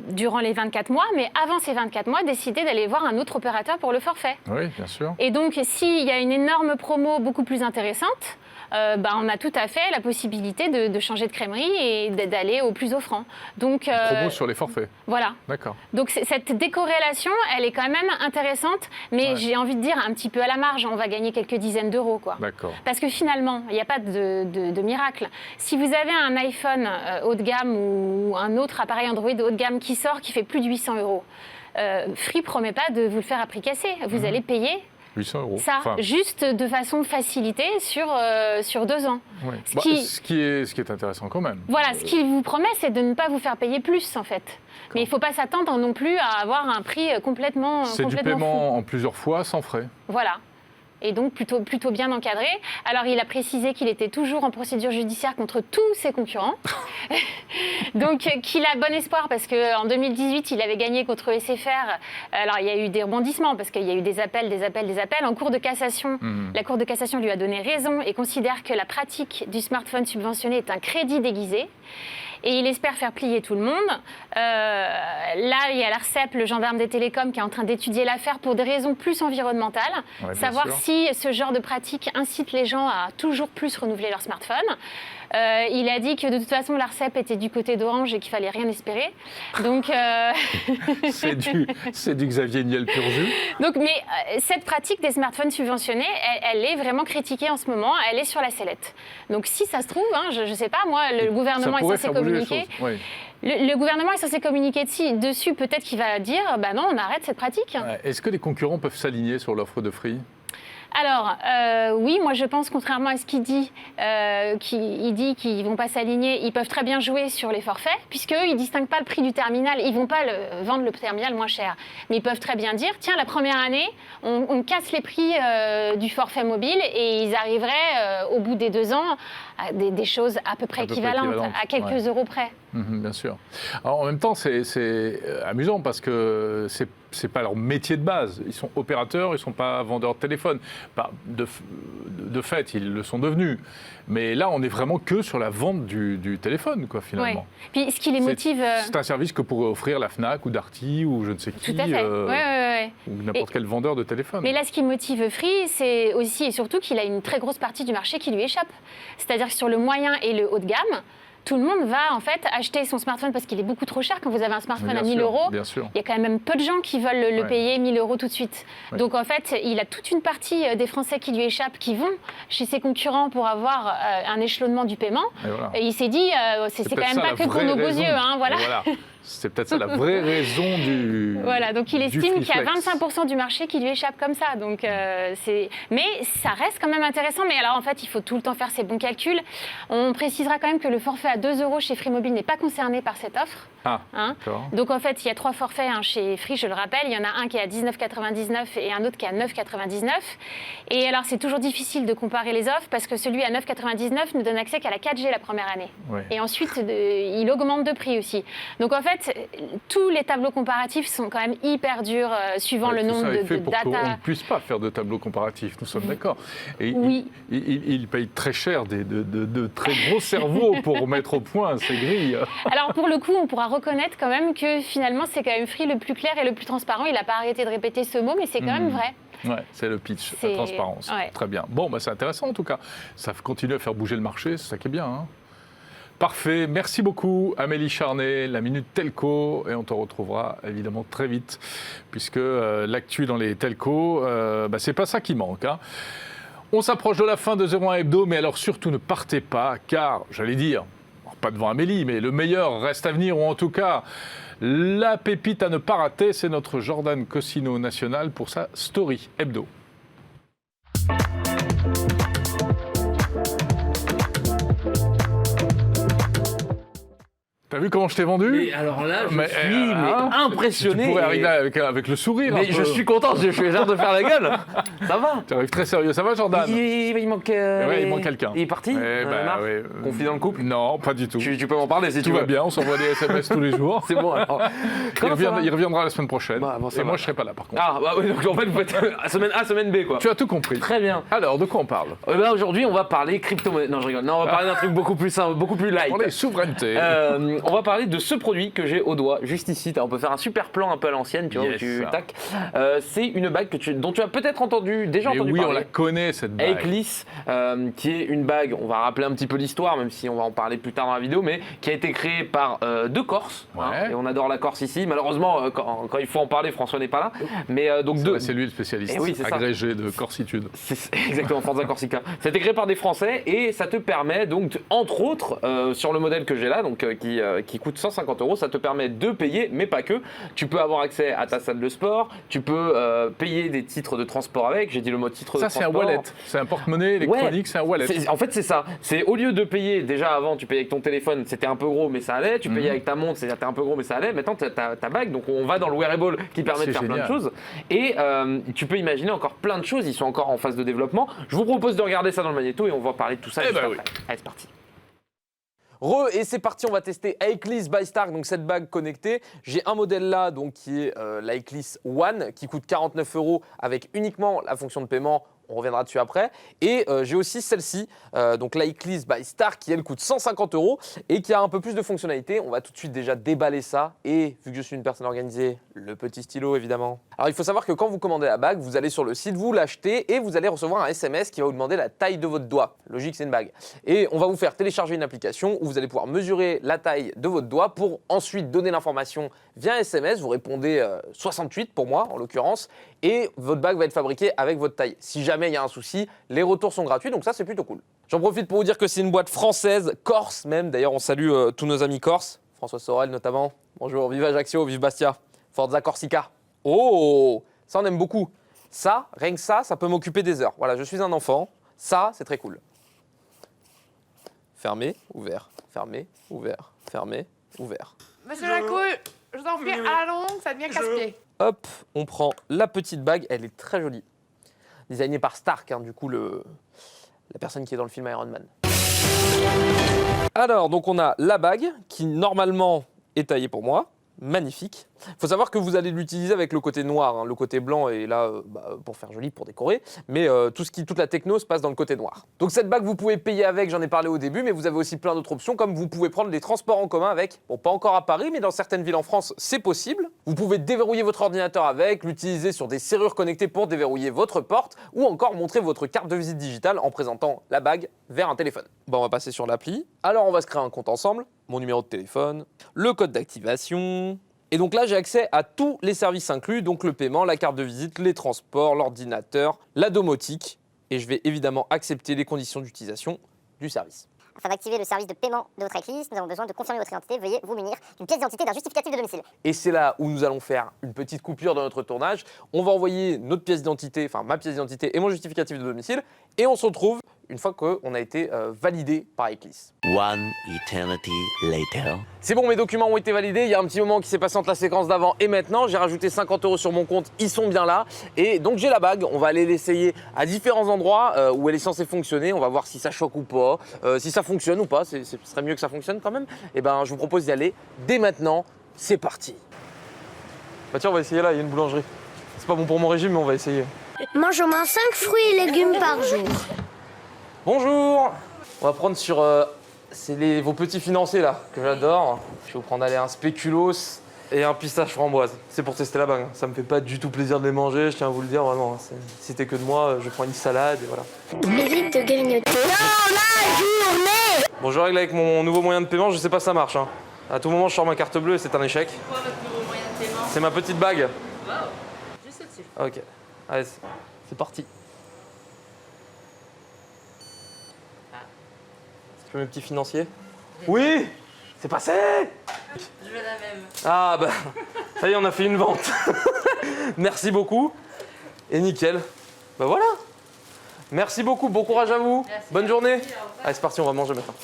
durant les 24 mois, mais avant ces 24 mois, décider d'aller voir un autre opérateur pour le forfait. Oui, bien sûr. Et donc, s'il y a une énorme promo beaucoup plus intéressante, on a tout à fait la possibilité de changer de crèmerie et d'aller au plus offrant. Donc, Promo sur les forfaits. voilà. D'accord. Donc cette décorrélation, elle est quand même intéressante, mais Ouais. j'ai envie de dire un petit peu à la marge, on va gagner quelques dizaines d'euros, quoi. D'accord. Parce que finalement, il n'y a pas de miracle. Si vous avez un iPhone haut de gamme ou un autre appareil Android haut de gamme qui sort, qui fait plus de 800 euros, Free promet pas de vous le faire à prix cassé. Vous allez payer 800 euros. ça, Enfin, juste de façon facilitée sur 2 ans. ouais. Ce Bah, qui- ce qui est intéressant quand même. Voilà, ce qu'il vous promet, c'est de ne pas vous faire payer plus, en fait. Mais il ne faut pas s'attendre non plus à avoir un prix complètement C'est du complètement fou. paiement en plusieurs fois, sans frais. Voilà. Et donc plutôt bien encadré. Alors il a précisé qu'il était toujours en procédure judiciaire contre tous ses concurrents. Donc qu'il a bon espoir parce qu'en 2018, il avait gagné contre SFR. Alors il y a eu des rebondissements parce qu'il y a eu des appels. En cours de cassation, la Cour de cassation lui a donné raison et considère que la pratique du smartphone subventionné est un crédit déguisé. Et il espère faire plier tout le monde. Là, il y a l'ARCEP, le gendarme des télécoms, qui est en train d'étudier l'affaire pour des raisons plus environnementales. Ouais, bien savoir sûr. si ce genre de pratique incite les gens à toujours plus renouveler leur smartphone. Il a dit que de toute façon, l'ARCEP était du côté d'Orange et qu'il fallait rien espérer. Donc, C'est du Xavier Niel pur jus. mais cette pratique des smartphones subventionnés, elle est vraiment critiquée en ce moment. Elle est sur la sellette. Donc, si ça se trouve, hein, je ne sais pas, moi, le gouvernement Ça est pourrait censé faire bouger les communiquer. choses. Oui. Le gouvernement est censé communiquer dessus. Peut-être qu'il va dire, bah non, on arrête cette pratique. Ouais. Est-ce que les concurrents peuvent s'aligner sur l'offre de Free ? Alors, oui, moi je pense, contrairement à ce qu'il dit, il dit qu'ils ne vont pas s'aligner, ils peuvent très bien jouer sur les forfaits, puisqu'eux, ils ne distinguent pas le prix du terminal, ils ne vont pas vendre le terminal moins cher. Mais ils peuvent très bien dire, tiens, la première année, on casse les prix du forfait mobile et ils arriveraient, au bout des 2 ans, à des choses à peu près équivalentes, à quelques ouais. euros près. Bien sûr. Alors, en même temps, c'est amusant parce que c'est pas leur métier de base. Ils sont opérateurs, ils ne sont pas vendeurs de téléphone. De fait, ils le sont devenus. Mais là, on est vraiment que sur la vente du téléphone, quoi, finalement. Ouais. Puis ce qui les motive... C'est un service que pourrait offrir la Fnac ou Darty ou je ne sais qui, Tout à fait, ouais. ou n'importe quel vendeur de téléphone. Mais là, ce qui motive Free, c'est aussi et surtout qu'il a une très grosse partie du marché qui lui échappe. C'est-à-dire que sur le moyen et le haut de gamme, tout le monde va en fait acheter son smartphone parce qu'il est beaucoup trop cher quand vous avez un smartphone Bien à 1000 sûr, euros. bien sûr. Il y a quand même peu de gens qui veulent le Ouais. payer 1000 euros tout de suite. Ouais. Donc en fait, il a toute une partie des Français qui lui échappent, qui vont chez ses concurrents pour avoir un échelonnement du paiement. Et voilà. Et il s'est dit, c'est quand peut-être même ça, pas la que pour vraie nos beaux raison. yeux. Hein, voilà. Et voilà. C'est peut-être ça la vraie raison du. Voilà, donc il du estime qu'il y a Freeflex. 25% du marché qui lui échappe comme ça. Donc, mais ça reste quand même intéressant. Mais alors en fait, il faut tout le temps faire ses bons calculs. On précisera quand même que le forfait à 2 € chez Free Mobile n'est pas concerné par cette offre. Ah, Hein. d'accord. Donc en fait, il y a 3 forfaits chez Free, je le rappelle. Il y en a un qui est à 19,99 et un autre qui est à 9,99. Et alors c'est toujours difficile de comparer les offres parce que celui à 9,99 ne donne accès qu'à la 4G la première année. Ouais. Et ensuite, il augmente de prix aussi. Donc en fait, tous les tableaux comparatifs sont quand même hyper durs suivant Ouais, le tout nombre ça est fait de pour qu'on data. ne puisse pas faire de tableau comparatif, nous sommes d'accord. Et Oui. il paye très cher de très gros cerveaux pour mettre au point ces grilles. Alors pour le coup, on pourra reconnaître quand même que finalement, c'est quand même Free le plus clair et le plus transparent. Il n'a pas arrêté de répéter ce mot, mais c'est quand même vrai. Ouais, c'est le pitch, la C'est- transparence. ouais. Très bien. Bon, bah, c'est intéressant en tout cas. Ça continue à faire bouger le marché, c'est ça qui est bien. Hein. Parfait. Merci beaucoup, Amélie Charnet, la Minute Telco. Et on te retrouvera évidemment très vite, puisque l'actu dans les telcos, c'est pas ça qui manque. Hein. On s'approche de la fin de 01 Hebdo, mais alors surtout ne partez pas, car, j'allais dire, pas devant Amélie, mais le meilleur reste à venir, ou en tout cas, la pépite à ne pas rater, c'est notre Jordan Cossino national pour sa Story Hebdo. T'as vu comment je t'ai vendu? Mais alors là, je Mais, suis hein, impressionné. Tu pourrais et- arriver avec le sourire. Mais un je peu. suis content, je suis l'air de faire la gueule. Ça va. Tu arrives très sérieux. Ça va, Jordan? Il manque. Ouais, il manque quelqu'un. Il est parti. Eh ben, Marc ouais, Confie dans le couple. Non, pas du tout. Tu peux m'en parler si Tout tu va veux. bien, on s'envoie des SMS tous les jours. C'est bon. Alors. Il Comment ça va reviendra la semaine prochaine. Bah, bon, ça et va. moi, je serai pas là, par contre. Ah, bah oui, donc en fait, vous faites semaine A, semaine B, quoi. Tu as tout compris. Très bien. Alors, de quoi on parle? Aujourd'hui, on va parler crypto-monnaie. Non, je rigole. Non, on va parler d'un truc beaucoup plus simple, beaucoup plus light. On est souveraineté. On va parler de ce produit que j'ai au doigt, juste ici. On peut faire un super plan un peu à l'ancienne, tu vois, Yes. où tu tac. C'est une bague dont tu as peut-être déjà Mais entendu oui, on parler. la connaît, cette bague. Aeclis, qui est une bague, on va rappeler un petit peu l'histoire, même si on va en parler plus tard dans la vidéo, mais qui a été créée par deux Corses. Ouais. Et on adore la Corse ici. Malheureusement, quand il faut en parler, François n'est pas là. Mais donc C'est deux. vrai, c'est lui le spécialiste, Eh oui, c'est ça. agrégé de corsitude. C'est exactement, Forza Corsica. Ça a été créé par des Français et ça te permet donc, entre autres, sur le modèle que j'ai là, donc qui coûte 150 €, ça te permet de payer, mais pas que. Tu peux avoir accès à ta salle de sport, tu peux payer des titres de transport avec. J'ai dit le mot titre Ça, de c'est un transport. wallet. C'est un porte-monnaie électronique, Ouais. c'est un wallet. En fait, c'est ça. C'est au lieu de payer, déjà avant, tu payais avec ton téléphone, c'était un peu gros, mais ça allait. Tu payais avec ta montre, c'était un peu gros, mais ça allait. Maintenant, tu as ta bague, donc on va dans le wearable qui permet de C'est faire plein de génial. choses. Et tu peux imaginer encore plein de choses. Ils sont encore en phase de développement. Je vous propose de regarder ça dans le magnéto et on va parler de tout ça. Eh juste ben après. Allez, c'est parti. Et c'est parti, on va tester Aeclis by Stark, donc cette bague connectée. J'ai un modèle là, donc qui est l'Aeclis One, qui coûte 49 € avec uniquement la fonction de paiement. On reviendra dessus après. Et j'ai aussi celle-ci, donc l'Aeclis by Stark, qui elle coûte 150 € et qui a un peu plus de fonctionnalités. On va tout de suite déjà déballer ça. Et vu que je suis une personne organisée, le petit stylo évidemment. Alors il faut savoir que quand vous commandez la bague, vous allez sur le site, vous l'achetez et vous allez recevoir un SMS qui va vous demander la taille de votre doigt. Logique, c'est une bague. Et on va vous faire télécharger une application où vous allez pouvoir mesurer la taille de votre doigt pour ensuite donner l'information via SMS. Vous répondez 68 pour moi en l'occurrence et votre bague va être fabriquée avec votre taille. Si jamais il y a un souci, les retours sont gratuits, donc ça c'est plutôt cool. J'en profite pour vous dire que c'est une boîte française, corse même. D'ailleurs on salue tous nos amis corses, François Sorel notamment. Bonjour, vive Ajaccio, vive Bastia, Forza Corsica. Oh, ça on aime beaucoup. Ça, rien que ça peut m'occuper des heures. Voilà, je suis un enfant, ça c'est très cool. Fermé, ouvert, fermé, ouvert, fermé, ouvert. Monsieur Jacou, je vous en prie, à la longue, ça devient casse-pied. Hop, on prend la petite bague, elle est très jolie. Designée par Stark, hein, du coup, la personne qui est dans le film Iron Man. Alors, donc on a la bague, qui normalement est taillée pour moi, magnifique. Il faut savoir que vous allez l'utiliser avec le côté noir. Hein. Le côté blanc est là pour faire joli, pour décorer. Mais toute la techno se passe dans le côté noir. Donc cette bague, vous pouvez payer avec, j'en ai parlé au début, mais vous avez aussi plein d'autres options, comme vous pouvez prendre les transports en commun avec. Bon, pas encore à Paris, mais dans certaines villes en France, c'est possible. Vous pouvez déverrouiller votre ordinateur avec, l'utiliser sur des serrures connectées pour déverrouiller votre porte, ou encore montrer votre carte de visite digitale en présentant la bague vers un téléphone. Bon, on va passer sur l'appli. Alors, on va se créer un compte ensemble. Mon numéro de téléphone, le code d'activation. Et donc là, j'ai accès à tous les services inclus, donc le paiement, la carte de visite, les transports, l'ordinateur, la domotique. Et je vais évidemment accepter les conditions d'utilisation du service. Afin d'activer le service de paiement de votre iClis, nous avons besoin de confirmer votre identité. Veuillez vous munir d'une pièce d'identité et d'un justificatif de domicile. Et c'est là où nous allons faire une petite coupure dans notre tournage. On va envoyer notre pièce d'identité, enfin ma pièce d'identité et mon justificatif de domicile. Et on se retrouve une fois qu'on a été validé par iClis. One eternity later. C'est bon, mes documents ont été validés. Il y a un petit moment qui s'est passé entre la séquence d'avant et maintenant. J'ai rajouté 50 € sur mon compte. Ils sont bien là. Et donc, j'ai la bague. On va aller l'essayer à différents endroits où elle est censée fonctionner. On va voir si ça choque ou pas, si ça fonctionne ou pas. Ce serait mieux que ça fonctionne quand même. Et ben, je vous propose d'y aller dès maintenant. C'est parti. Bah tiens, on va essayer là. Il y a une boulangerie. C'est pas bon pour mon régime, mais on va essayer. Mange au moins 5 fruits et légumes par jour. Bonjour. On va prendre sur... c'est vos petits financiers là, que j'adore. Je vais vous prendre un spéculoos et un pistache framboise. C'est pour tester la bague. Ça me fait pas du tout plaisir de les manger, je tiens à vous le dire vraiment. Si c'était que de moi, je prends une salade et voilà. Mérite de grignoter. Dans la journée. Bon, je règle avec mon nouveau moyen de paiement, je sais pas si ça marche. Hein. À tout moment, je sors ma carte bleue et c'est un échec. C'est quoi votre nouveau moyen de paiement? C'est ma petite bague. Wow, juste au-dessus. Ok, allez, c'est parti. Tu veux mes petits financiers? Oui. C'est passé. Je veux la même. Ah bah, ça y est, on a fait une vente. Merci beaucoup. Et nickel. Bah voilà. Merci beaucoup, bon courage à vous. Merci. Bonne journée. Merci, au revoir. Allez, c'est parti, on va manger maintenant.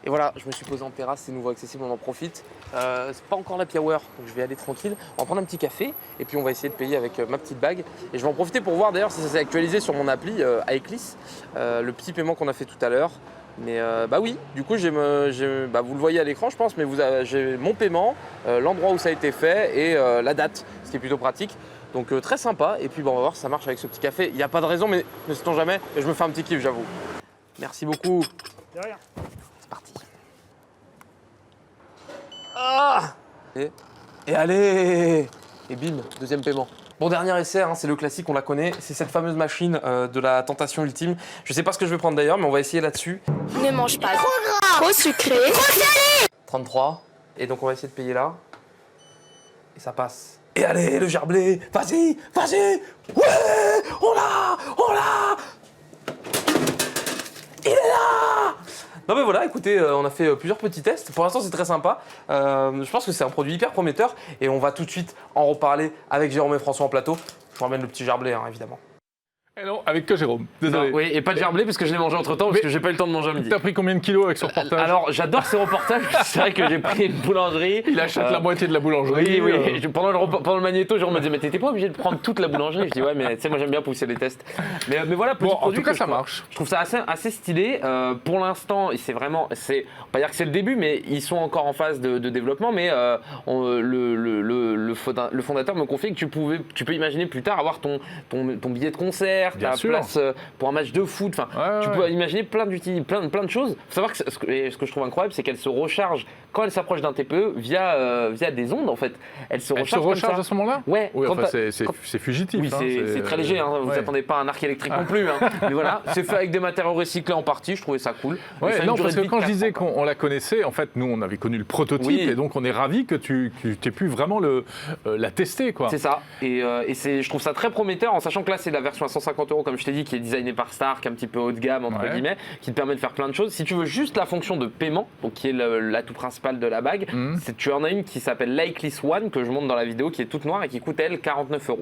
Et voilà, je me suis posé en terrasse, c'est nouveau accessible, on en profite. C'est pas encore l'happy hour, donc je vais aller tranquille. On va prendre un petit café et puis on va essayer de payer avec ma petite bague. Et je vais en profiter pour voir d'ailleurs si ça s'est actualisé sur mon appli iClis, le petit paiement qu'on a fait tout à l'heure. Mais bah oui, du coup, vous le voyez à l'écran, je pense, mais j'ai mon paiement, l'endroit où ça a été fait et la date, ce qui est plutôt pratique. Donc très sympa. Et puis on va voir si ça marche avec ce petit café. Il n'y a pas de raison, mais ne sait-on jamais. Et je me fais un petit kiff, j'avoue. Merci beaucoup. De rien. C'est parti. Ah et allez. Et bim, deuxième paiement. Bon, dernier essai, hein, c'est le classique, on la connaît. C'est cette fameuse machine de la tentation ultime. Je sais pas ce que je vais prendre d'ailleurs, mais on va essayer là-dessus. Ne mange pas trop gras, trop sucré, trop salé. 33. Et donc on va essayer de payer là. Et ça passe. Et allez, le gerblé. Vas-y, vas-y. Ouais, on l'a. Il est là. Non mais voilà, écoutez, on a fait plusieurs petits tests. Pour l'instant, c'est très sympa. Je pense que c'est un produit hyper prometteur. Et on va tout de suite en reparler avec Jérôme et François en plateau. Je vous ramène le petit gerblé, hein, évidemment. Et non, avec que Jérôme. Désolé. Non, oui, et pas de gerblé parce que je l'ai mangé entre temps parce que j'ai pas eu le temps de manger à midi. T'as pris combien de kilos avec ce reportage? Alors, j'adore ces reportages. C'est vrai que j'ai pris une boulangerie. Il achète la moitié de la boulangerie. Oui. Pendant le magnéto, Jérôme me disait, mais t'étais pas obligé de prendre toute la boulangerie. Je dis, ouais, mais tu sais, moi j'aime bien pousser les tests. Mais voilà, petit Bon, en produit tout cas, que ça marche. Je trouve ça assez stylé. Pour l'instant, c'est vraiment, on va pas dire que c'est le début, mais ils sont encore en phase de développement. Mais le fondateur me confie que tu peux imaginer plus tard avoir ton billet de concert, ta place pour un match de foot. Enfin, tu peux imaginer plein de choses. Il faut savoir que ce que je trouve incroyable, c'est qu'elle se recharge quand elle s'approche d'un TPE via des ondes en fait. Elle se recharge à ce moment-là? Ouais. Oui, enfin, c'est fugitif. Oui, c'est très léger. Hein. Vous attendez pas à un arc électrique non plus. Hein. Mais voilà, c'est fait avec des matériaux recyclés en partie. Je trouvais ça cool. Ouais, non, parce que quand je disais qu'on la connaissait, en fait, nous, on avait connu le prototype et donc on est ravis que tu aies pu vraiment la tester, quoi. C'est ça. Et je trouve ça très prometteur, en sachant que là, c'est la version à 150 €, comme je t'ai dit, qui est designée par Stark, un petit peu haut de gamme, entre guillemets, qui te permet de faire plein de choses. Si tu veux juste la fonction de paiement, donc qui est l'atout principal de la bague, tu en as une qui s'appelle l'iClis One, que je montre dans la vidéo, qui est toute noire et qui coûte, elle, 49 €.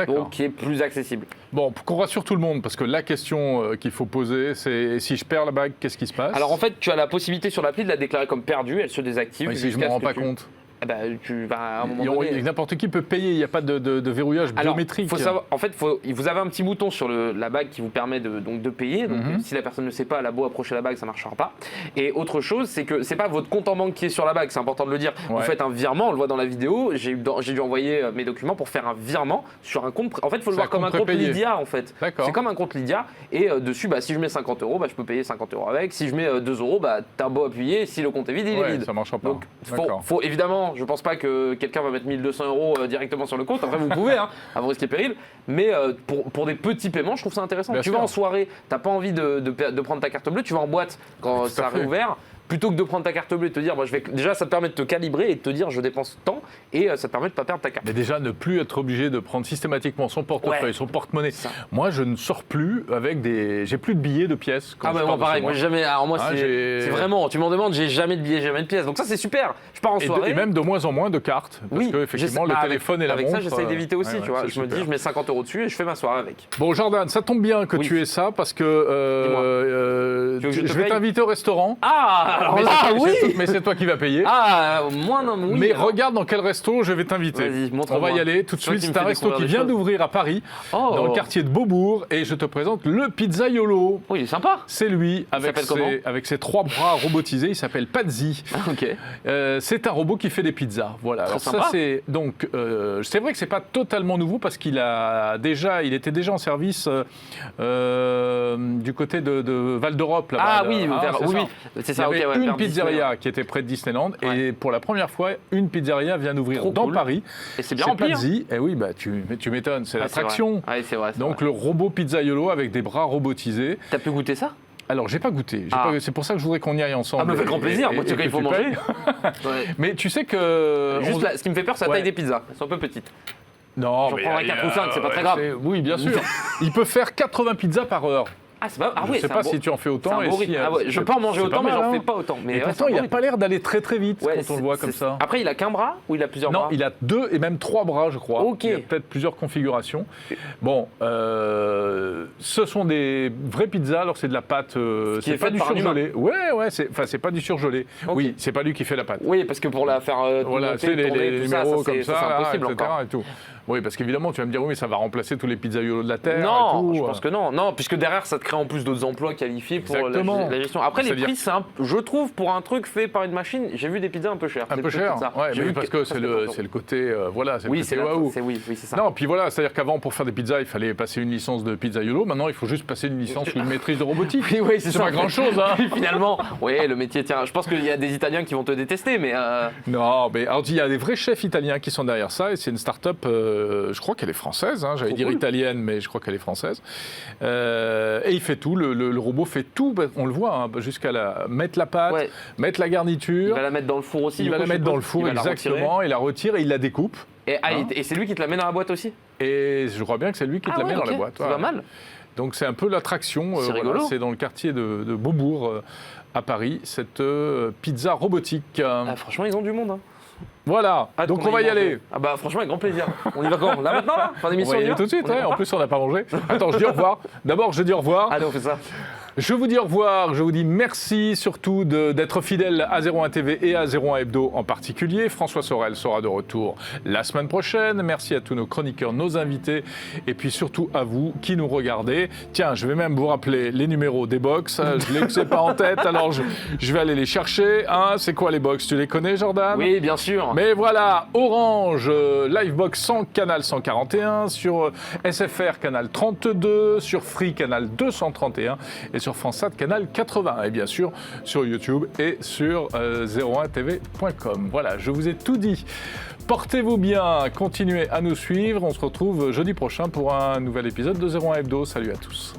Donc, qui est plus accessible. Bon, pour qu'on rassure tout le monde, parce que la question qu'il faut poser, c'est si je perds la bague, qu'est-ce qui se passe? Alors en fait, tu as la possibilité sur l'appli de la déclarer comme perdue, elle se désactive. Si je ne m'en rends pas compte. eh ben, tu vas à un moment donné... N'importe qui peut payer, il n'y a pas de verrouillage biométrique. Faut savoir, en fait, vous avez un petit bouton sur la bague qui vous permet de payer. Donc, si la personne ne sait pas, elle a beau approcher la bague, ça ne marchera pas. Et autre chose, c'est que c'est pas votre compte en banque qui est sur la bague, c'est important de le dire. Vous faites un virement, on le voit dans la vidéo. J'ai dû envoyer mes documents pour faire un virement sur un compte. En fait, il faut le voir comme un compte Lydia, en fait. C'est comme un compte Lydia. Et dessus, si je mets 50 €, je peux payer 50 € avec. Si je mets 2 €, t'as beau appuyer. Si le compte est vide, il est vide. Ça marchera pas. Donc, faut évidemment, je pense pas que quelqu'un va mettre 1 200 € directement sur le compte. Après, vous pouvez, à vos risques et périls. Mais pour des petits paiements, je trouve ça intéressant. Tu vas en soirée, t'as pas envie de prendre ta carte bleue, tu vas en boîte quand ça a réouvert. Plutôt que de prendre ta carte bleue et de te dire, déjà ça te permet de te calibrer et de te dire je dépense tant et ça te permet de ne pas perdre ta carte. Mais déjà ne plus être obligé de prendre systématiquement son portefeuille, son porte-monnaie. Moi je ne sors plus avec j'ai plus de billets de pièces. Moi pareil, moi jamais. Alors moi c'est vraiment, tu m'en demandes, j'ai jamais de billets, jamais de pièces. Donc ça c'est super. Je pars en soirée. Et même de moins en moins de cartes. Parce que effectivement le téléphone et la montre. Avec ça j'essaye d'éviter aussi, tu vois. Je me dis, je mets 50 € dessus et je fais ma soirée avec. Bon Jordan, ça tombe bien que tu aies ça parce que je vais t'inviter au restaurant. Ah alors là oui. Mais c'est toi qui vas payer. Moi non, oui. Mais regarde dans quel resto je vais t'inviter. Vas-y, montre-moi. On va y aller tout de suite. C'est un resto qui vient d'ouvrir à Paris, dans le quartier de Beaubourg, et je te présente le Pizzaiolo. Oh, il est sympa. C'est lui, avec ses 3 bras robotisés. Il s'appelle Pazzi. C'est un robot qui fait des pizzas. Voilà. Alors ça, c'est donc, c'est vrai que c'est pas totalement nouveau parce qu'il était déjà en service du côté de Val d'Europe. Oui, c'est ça. Il y avait une pizzeria qui était près de Disneyland et pour la première fois, une pizzeria vient d'ouvrir dans Paris. Et c'est bien rempli. Et oui, tu m'étonnes, c'est l'attraction. C'est vrai. Donc le robot Pizzaiolo avec des bras robotisés. T'as pu goûter ça ? Alors, j'ai pas goûté. C'est pour ça que je voudrais qu'on y aille ensemble. Ah, avec grand plaisir. Moi, il faut manger. Mais tu sais que... Juste ce qui me fait peur, c'est la taille des pizzas. Elles sont un peu petites. Non, j'en prendrai 4 ou 5, c'est pas très grave. Oui, bien sûr. Il peut faire 80 pizzas par heure. Je sais pas si tu en fais autant. Je peux en manger autant, mais j'en fais pas autant. Mais pourtant, il n'a pas l'air d'aller très très vite quand on le voit comme ça. Après, il a qu'un bras ou il a plusieurs bras ? Non, il a 2 et même 3 bras, je crois. Il y a peut-être plusieurs configurations. Bon, ce sont des vraies pizzas. Alors, c'est de la pâte. C'est pas du surgelé. C'est pas du surgelé. Oui, c'est pas lui qui fait la pâte. Oui, parce que pour la faire. Voilà, c'est les numéros comme ça, etc. et tout. Oui, parce qu'évidemment, tu vas me dire, oui, mais ça va remplacer tous les pizzaiolos de la Terre. Non, je pense que non. Non, puisque derrière, ça te crée en plus d'autres emplois qualifiés pour la gestion. Après, les prix, je trouve, pour un truc fait par une machine, j'ai vu des pizzas un peu chères. Un peu chères, oui, parce que c'est le côté, c'est waouh. Oui, c'est ça. Non, puis voilà, c'est-à-dire qu'avant, pour faire des pizzas, il fallait passer une licence de pizzaiolo. Maintenant, il faut juste passer une licence ou une maîtrise de robotique. Oui, c'est pas grand-chose, hein. Finalement, le métier, tiens, je pense qu'il y a des Italiens qui vont te détester, mais... Non, mais alors, il y a des vrais chefs italiens qui sont derrière ça, et c'est une start-up, je crois qu'elle est française, j'allais dire italienne, mais je crois qu'elle est française. Et il fait tout, le robot fait tout, on le voit, jusqu'à mettre la pâte, mettre la garniture. Il va la mettre dans le four aussi. Il va la mettre dans le four, exactement, il la retire et il la découpe. Et c'est lui qui te la met dans la boîte aussi ? Et je crois bien que c'est lui qui te la met dans la boîte. C'est pas mal. Donc c'est un peu l'attraction, c'est dans le quartier de Beaubourg, à Paris, cette pizza robotique. Franchement, ils ont du monde, hein. Voilà, donc on va y aller. Franchement, avec grand plaisir. On y va quand ? Là maintenant, là ? Fin d'émission, on va y aller tout de suite, en plus on n'a pas mangé. Attends, je dis au revoir. D'abord, je dis au revoir. Allez, on fait ça. Je vous dis au revoir, je vous dis merci surtout d'être fidèle à 01 TV et à 01 Hebdo en particulier. François Sorel sera de retour la semaine prochaine. Merci à tous nos chroniqueurs, nos invités et puis surtout à vous qui nous regardez. Tiens, je vais même vous rappeler les numéros des box. Je ne les ai pas en tête, alors je vais aller les chercher. C'est quoi les box ? Tu les connais, Jordan ? Oui, bien sûr. Mais voilà, Orange, Livebox 100, canal 141, sur SFR, canal 32, sur Free, canal 231 et sur France 4, canal 80. Et bien sûr, sur YouTube et sur 01tv.com. Voilà, je vous ai tout dit. Portez-vous bien, continuez à nous suivre. On se retrouve jeudi prochain pour un nouvel épisode de 01 Hebdo. Salut à tous.